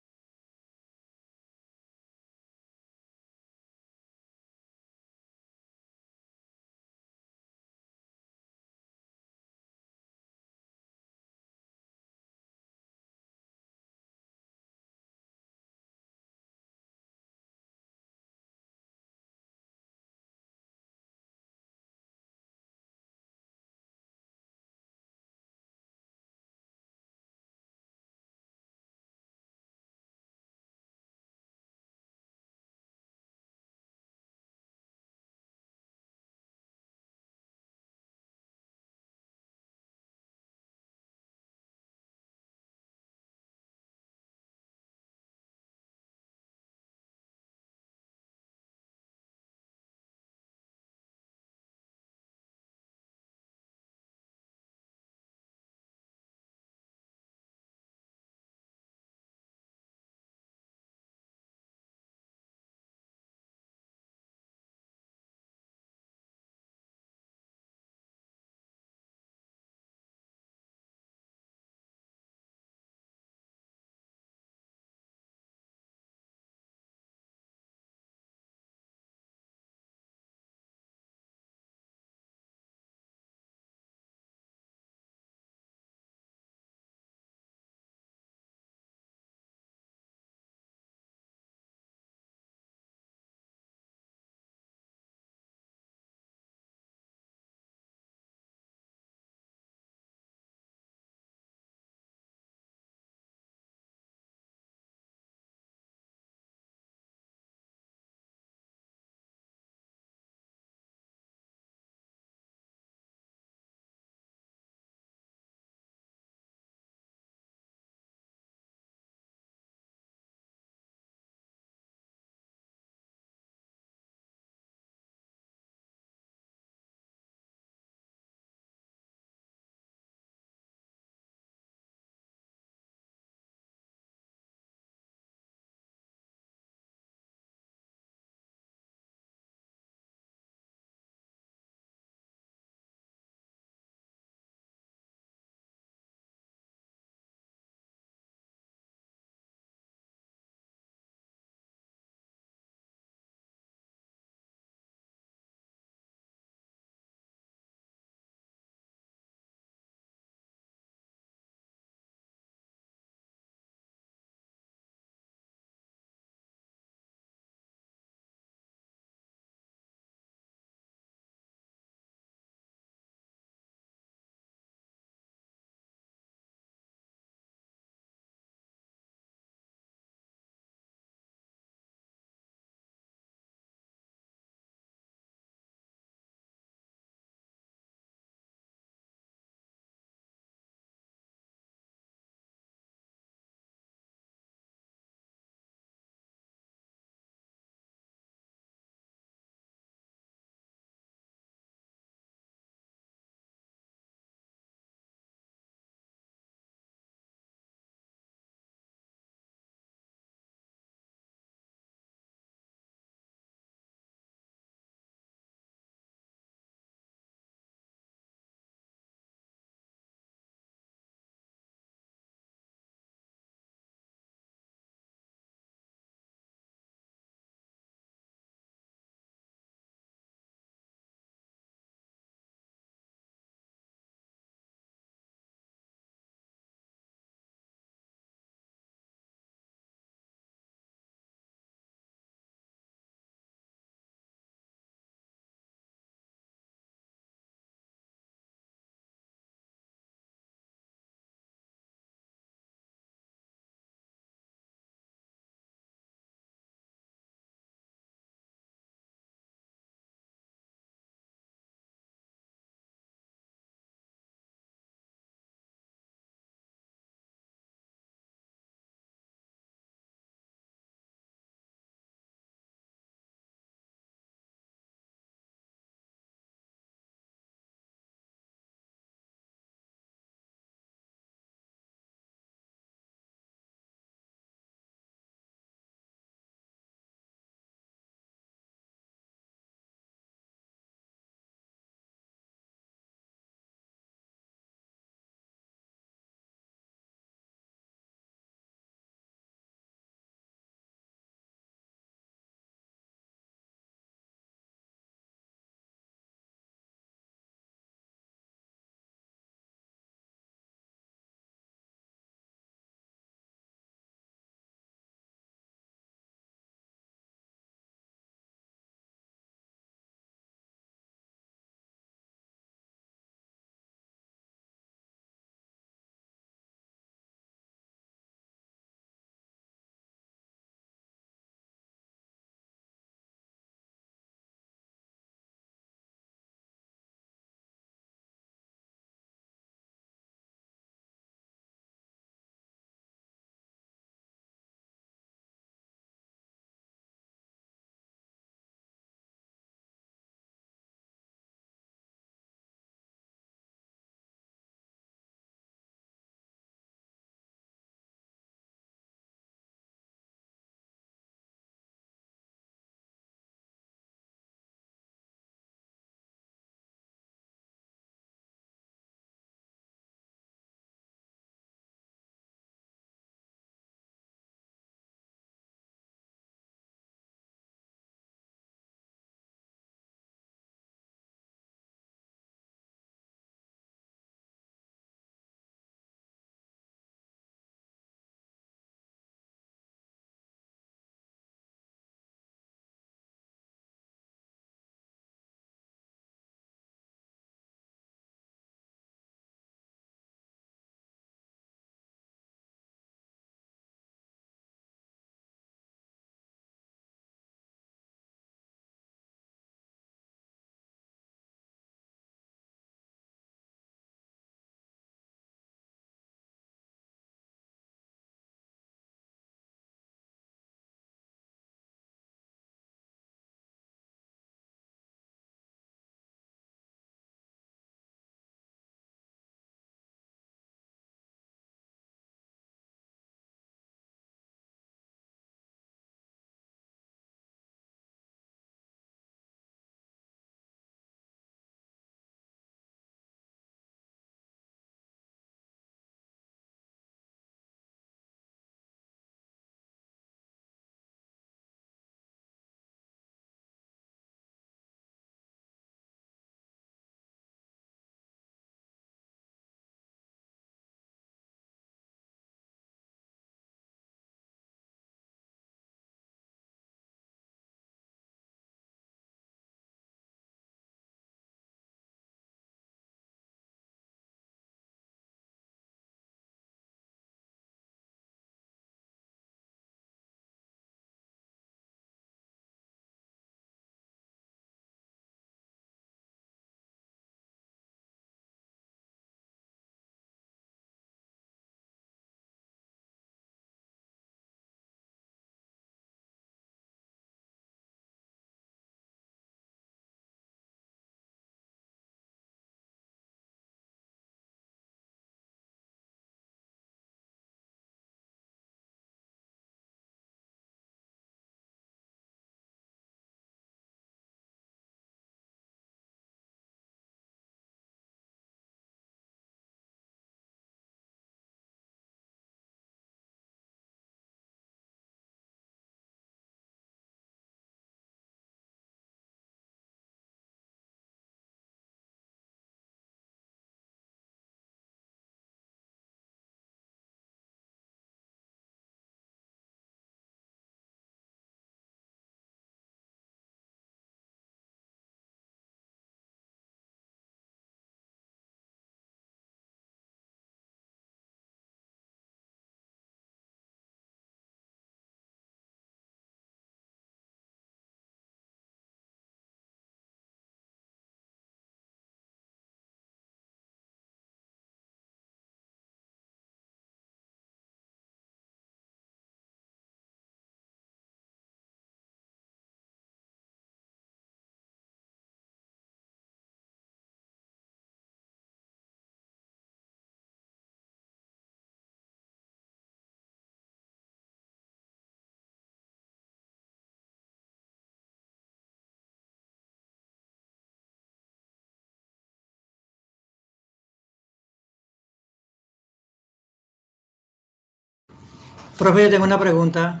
Profe, yo tengo una pregunta.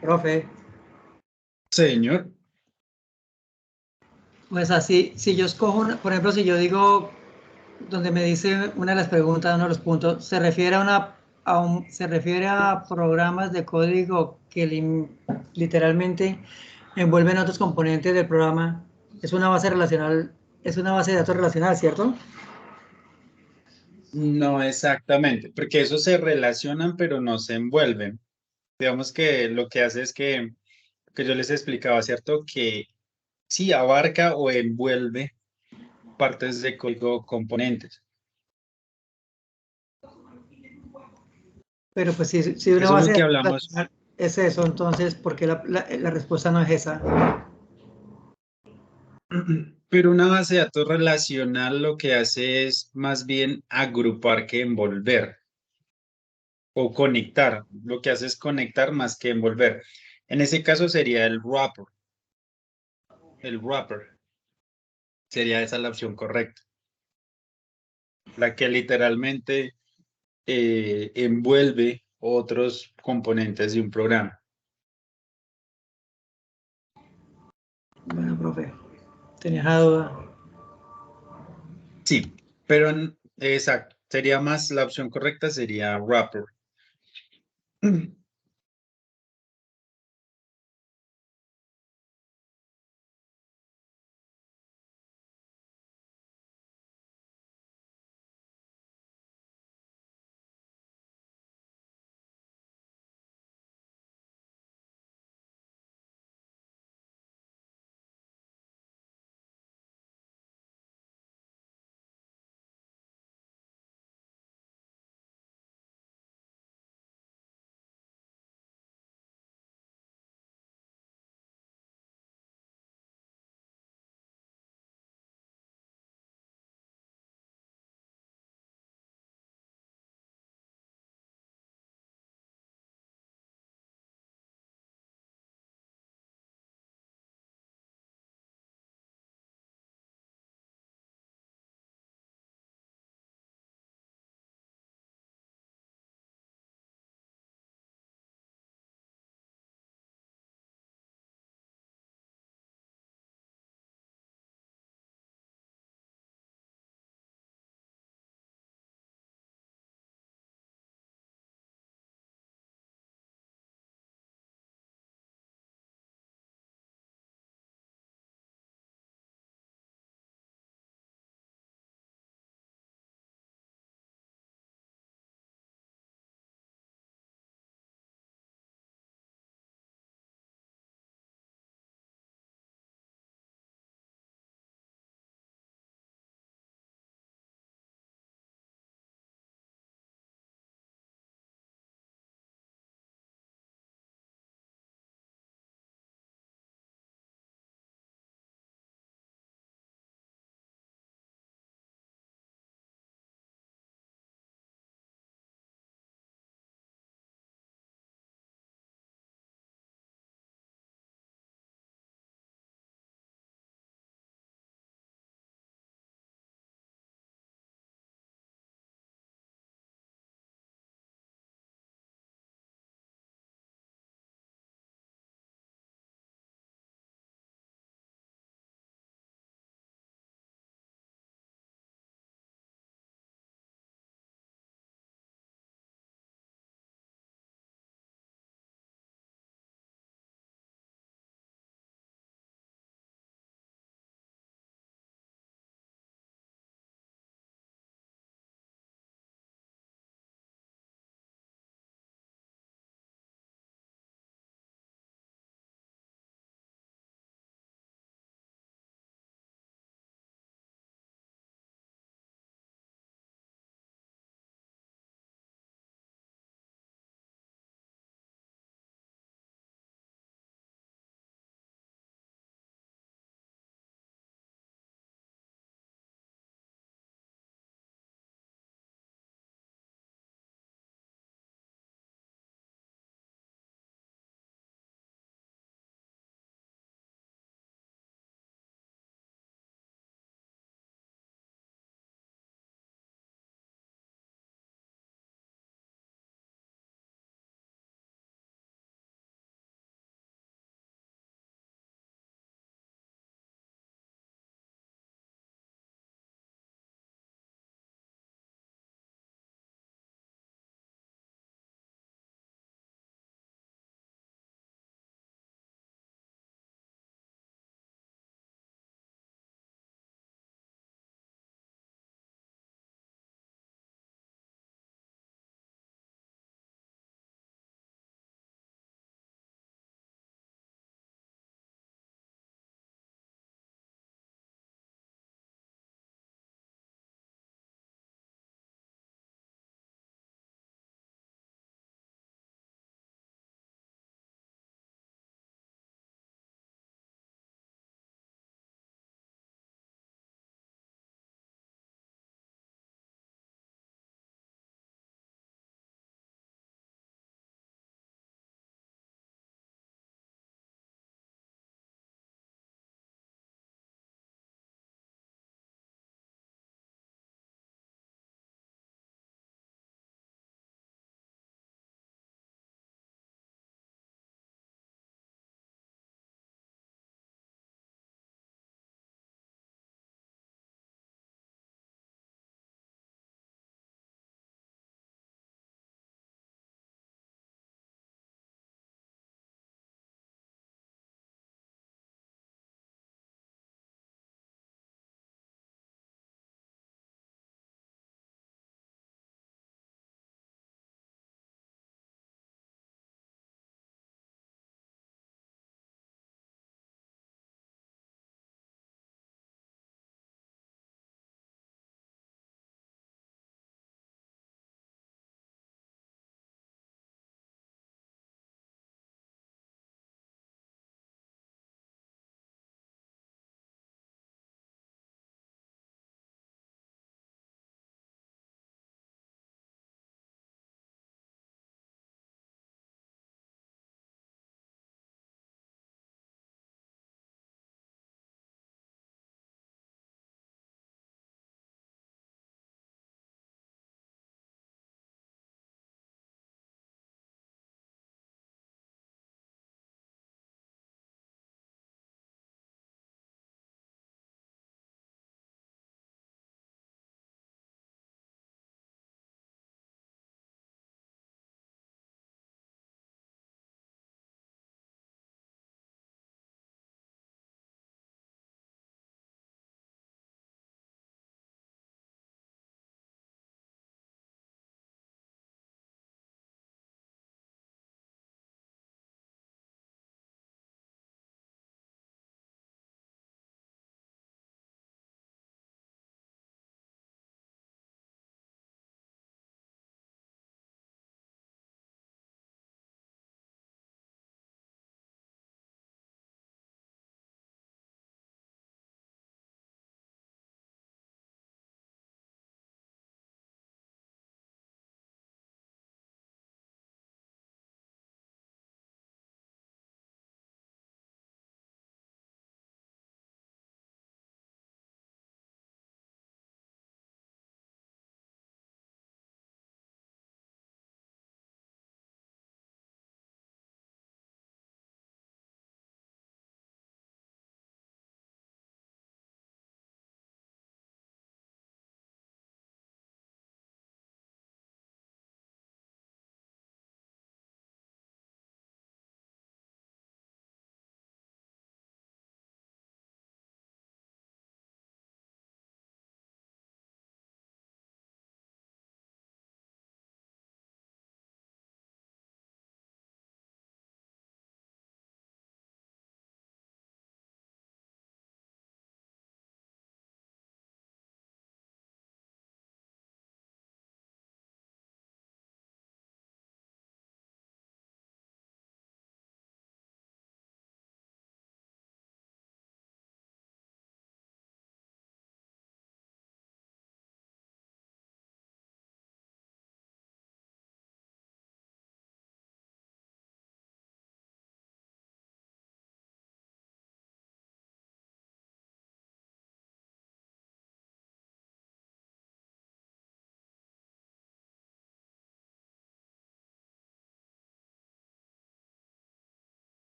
Profe, Señor, pues así, si yo escojo, por ejemplo, si yo digo, donde me dice una de las preguntas, uno de los puntos, se refiere a se refiere a programas de código que literalmente envuelven otros componentes del programa. Es una base relacional, es una base de datos relacional, ¿cierto? no exactamente, porque esos se relacionan pero no se envuelven. Digamos que lo que hace es que yo les explicaba, ¿cierto? Que sí abarca o envuelve partes de código componentes. Pero pues si una Eso es base lo de que datos hablamos. relacional es eso, entonces, ¿por qué la respuesta no es esa? Pero una base de datos relacional lo que hace es más bien agrupar que envolver o conectar. Lo que hace es conectar más que envolver. En ese caso sería el wrapper. El wrapper sería esa la opción correcta. La que literalmente envuelve otros componentes de un programa. Bueno, profe, tenía esa duda. Sí, pero exacto. Sería más la opción correcta sería wrapper.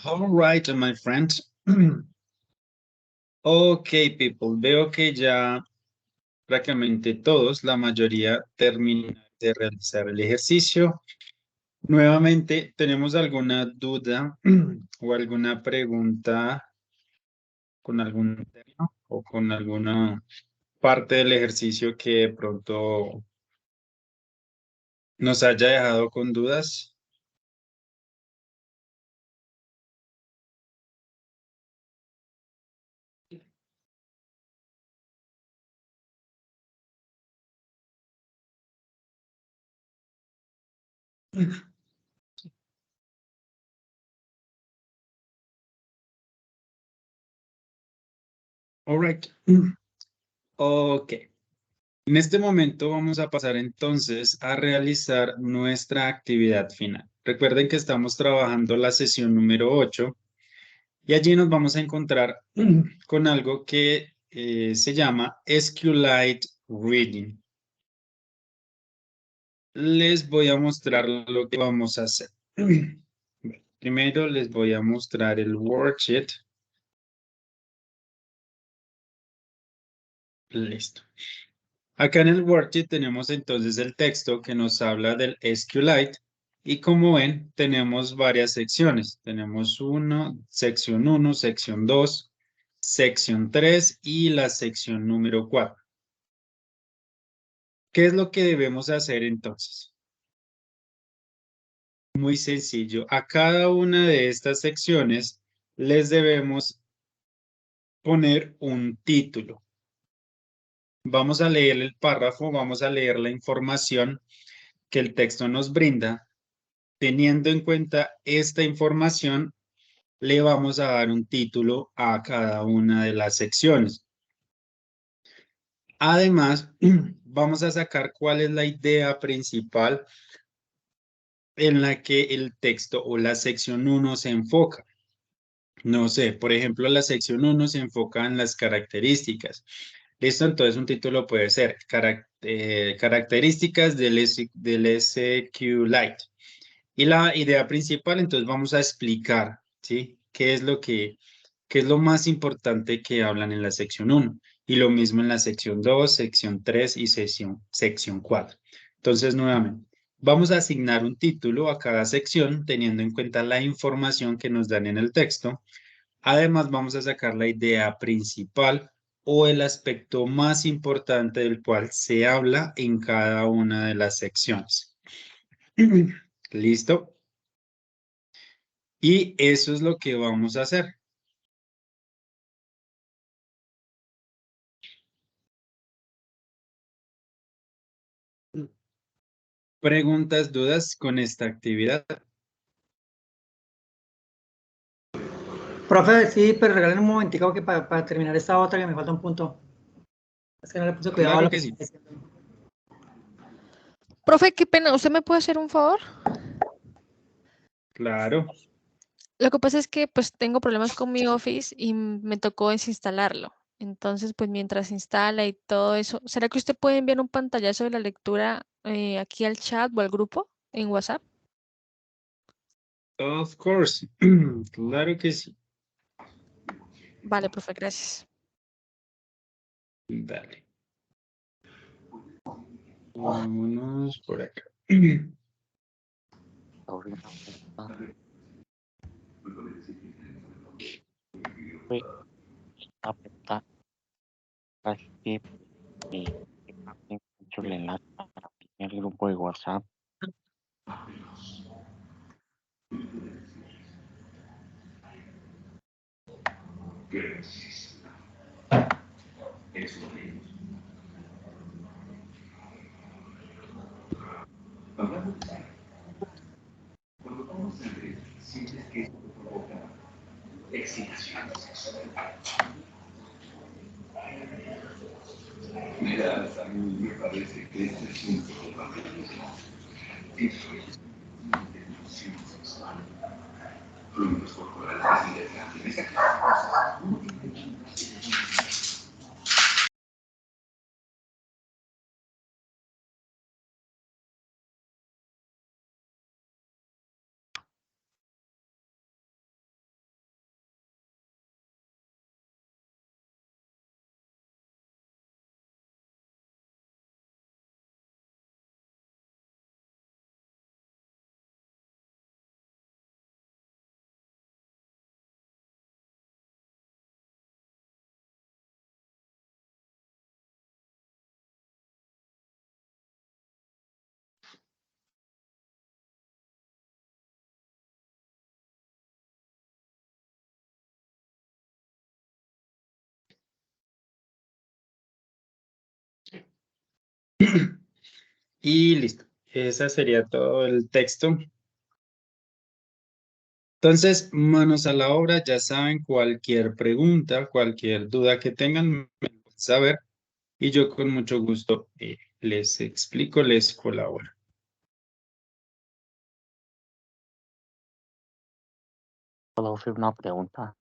All right, my friend. Ok, people, veo que ya prácticamente todos, la mayoría, terminaron de realizar el ejercicio. Nuevamente, ¿tenemos alguna duda o alguna pregunta con algún término o con alguna parte del ejercicio que de pronto nos haya dejado con dudas? All right. Ok. En este momento vamos a pasar entonces a realizar nuestra actividad final. Recuerden que estamos trabajando la sesión número 8 y allí nos vamos a encontrar con algo que se llama SQLite Reading. Les voy a mostrar lo que vamos a hacer. Primero les voy a mostrar el worksheet. Listo. Acá en el worksheet tenemos entonces el texto que nos habla del SQLite y como ven tenemos varias secciones. Tenemos sección 1, sección 2, sección 3 y la sección número 4. ¿Qué es lo que debemos hacer entonces? Muy sencillo. A cada una de estas secciones les debemos poner un título. Vamos a leer el párrafo, vamos a leer la información que el texto nos brinda. Teniendo en cuenta esta información, le vamos a dar un título a cada una de las secciones. Además, vamos a sacar cuál es la idea principal en la que el texto o la sección 1 se enfoca. No sé, por ejemplo, la sección 1 se enfoca en las características. Listo, entonces un título puede ser características del SQLite. Y la idea principal, entonces vamos a explicar, ¿sí? ¿Qué es lo más importante que hablan en la sección 1? Y lo mismo en la sección 2, sección 3 y sección 4. Entonces, nuevamente, vamos a asignar un título a cada sección teniendo en cuenta la información que nos dan en el texto. Además, vamos a sacar la idea principal o el aspecto más importante del cual se habla en cada una de las secciones. ¿Listo? Y eso es lo que vamos a hacer. ¿Preguntas, dudas con esta actividad? Profe, sí, pero regalen un momentico que para terminar esta otra que me falta un punto. Es que no le puse cuidado a Claro lo que que sí. está diciendo. Profe, qué pena, ¿usted me puede hacer un favor? Claro. Lo que pasa es que pues tengo problemas con mi Office y me tocó desinstalarlo. Entonces, pues mientras se instala y todo eso, ¿será que usted puede enviar un pantallazo de la lectura aquí al chat o al grupo en WhatsApp? Of course. Claro que sí. Vale, profe, gracias. Dale. Vámonos por acá. Una pregunta, así que me pasen mucho el enlace para el grupo de WhatsApp. Y listo. Ese sería todo el texto. Entonces, manos a la obra, ya saben, cualquier pregunta, cualquier duda que tengan, me pueden saber y yo con mucho gusto les explico, les colaboro. Profe, una pregunta.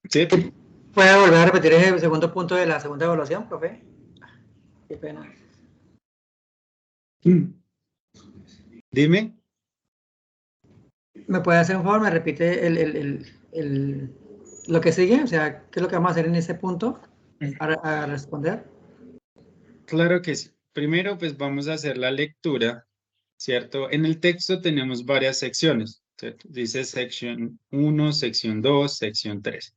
¿Sí? ¿Puede volver a repetir ese segundo punto de la segunda evaluación, profe? Qué pena. Dime. ¿Me puede hacer un favor? ¿Me repite lo que sigue? O sea, ¿qué es lo que vamos a hacer en ese punto a responder? Claro que sí. Primero, pues vamos a hacer la lectura, ¿cierto? En el texto tenemos varias secciones, ¿cierto? Dice sección 1, sección 2, sección 3.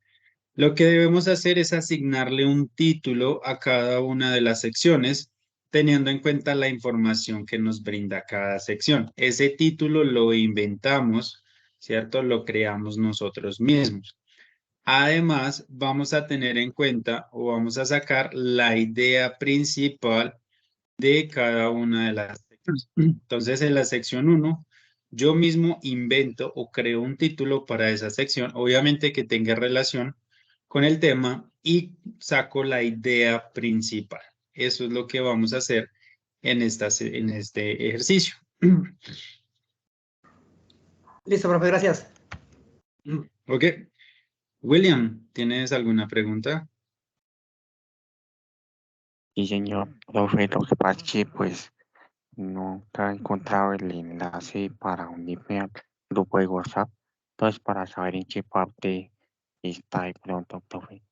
Lo que debemos hacer es asignarle un título a cada una de las secciones, teniendo en cuenta la información que nos brinda cada sección. Ese título lo inventamos, ¿cierto? Lo creamos nosotros mismos. Además, vamos a tener en cuenta o vamos a sacar la idea principal de cada una de las secciones. Entonces, en la sección 1, yo mismo invento o creo un título para esa sección, obviamente que tenga relación con el tema y saco la idea principal. Eso es lo que vamos a hacer en este ejercicio. Listo, profe, gracias. Ok. William, ¿tienes alguna pregunta? Y señor, profe, lo que pasa es que pues nunca he encontrado el enlace para unirme al grupo de WhatsApp. Entonces, para saber en qué parte está de pronto, profe.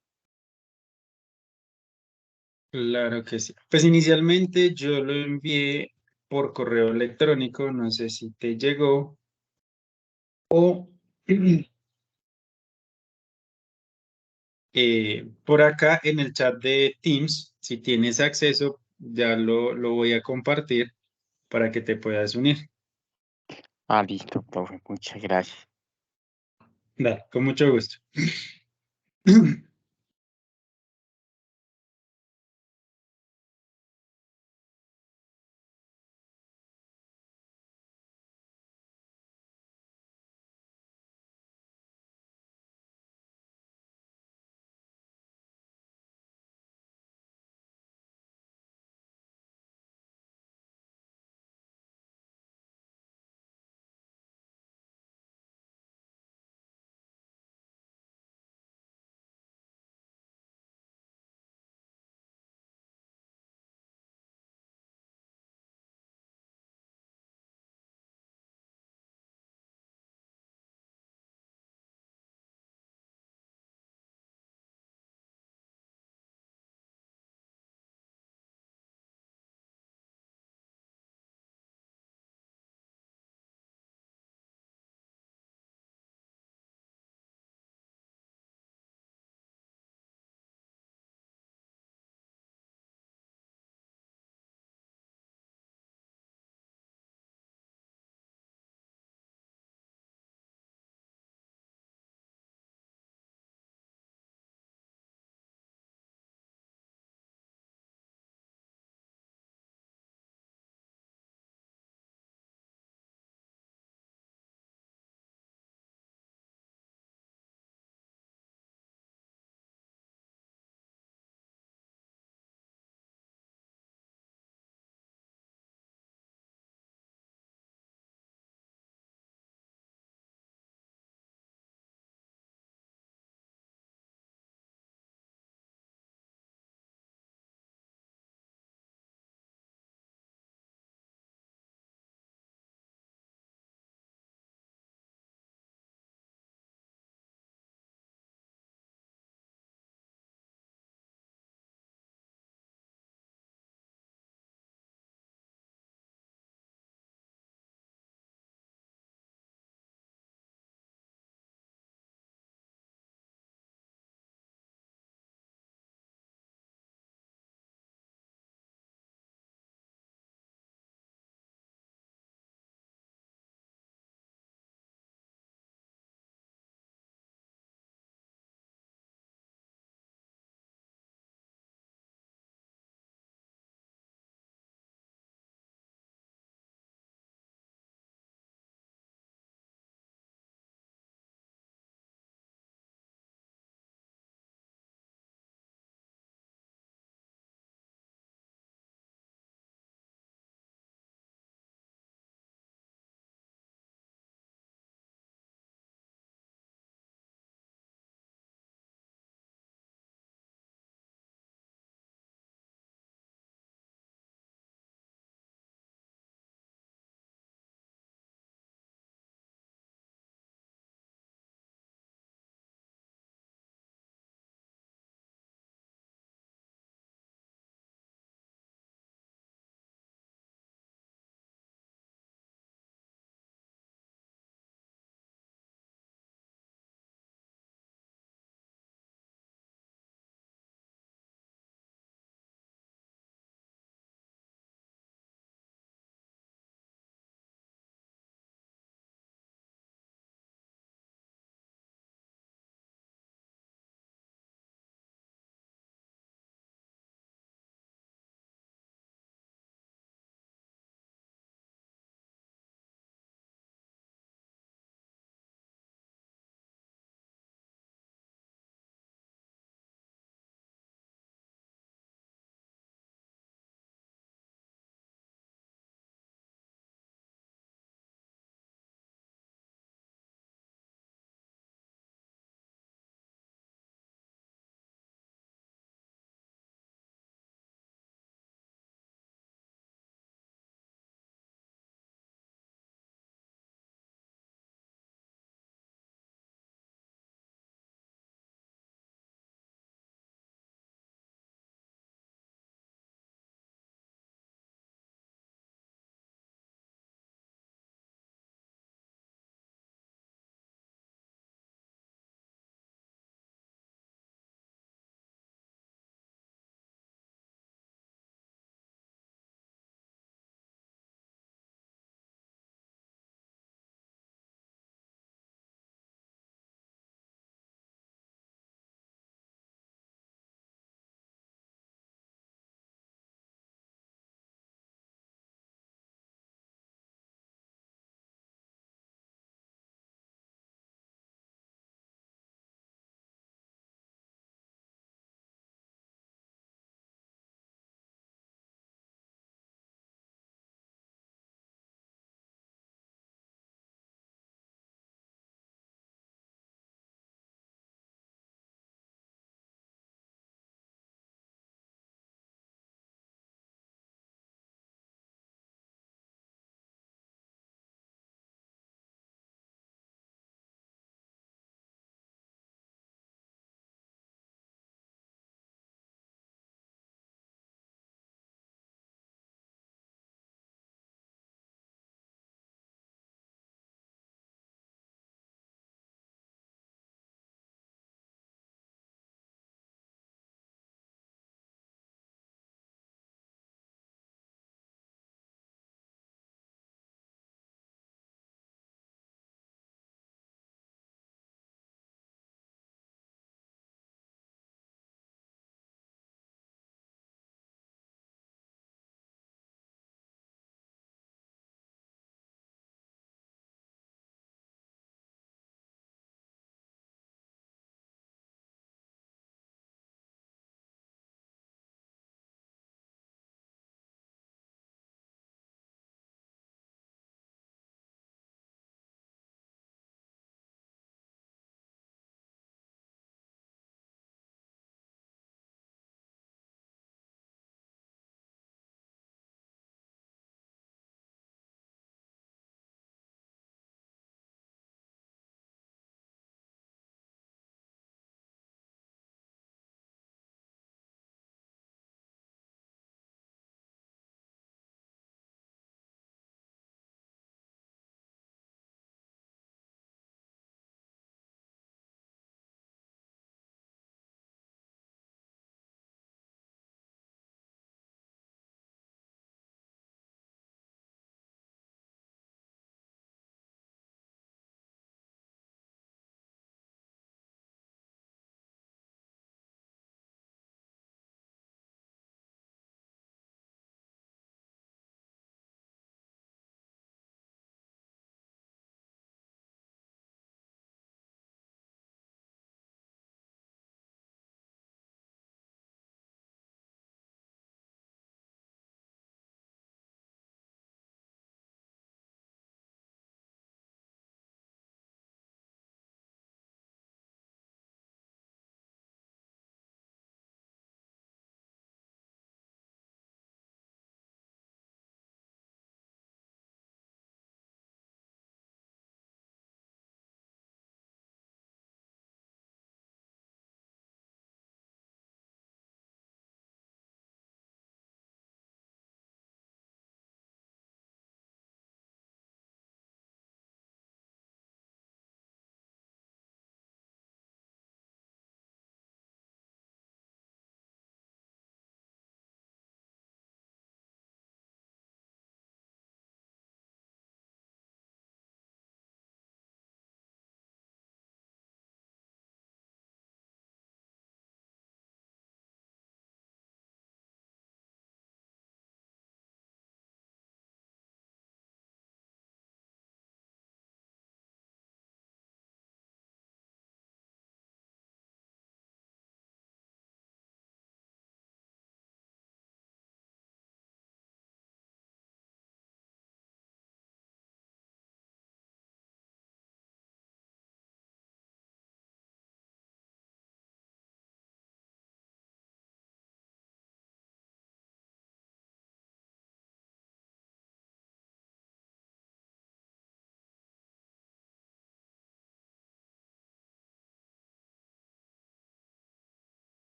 Claro que sí. Pues inicialmente yo lo envié por correo electrónico, no sé si te llegó o por acá en el chat de Teams, si tienes acceso, ya lo voy a compartir para que te puedas unir. Ah, listo, profe, muchas gracias. Dale, con mucho gusto.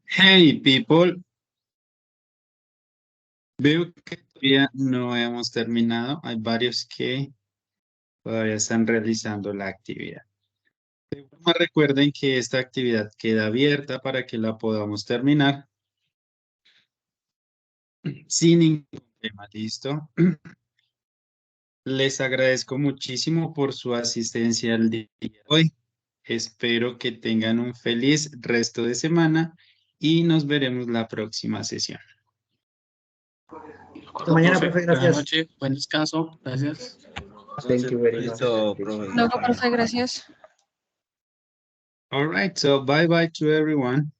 Hey, people. Veo que todavía no hemos terminado. Hay varios que todavía están realizando la actividad. Recuerden que esta actividad queda abierta para que la podamos terminar sin ningún problema. ¿Listo? Les agradezco muchísimo por su asistencia al día de hoy. Espero que tengan un feliz resto de semana y nos veremos la próxima sesión. Hasta mañana, profe, Buenas gracias. noches, buen descanso, gracias. Thank you very much. Listo, profe. Luego, profe, gracias. All right, so bye bye to everyone.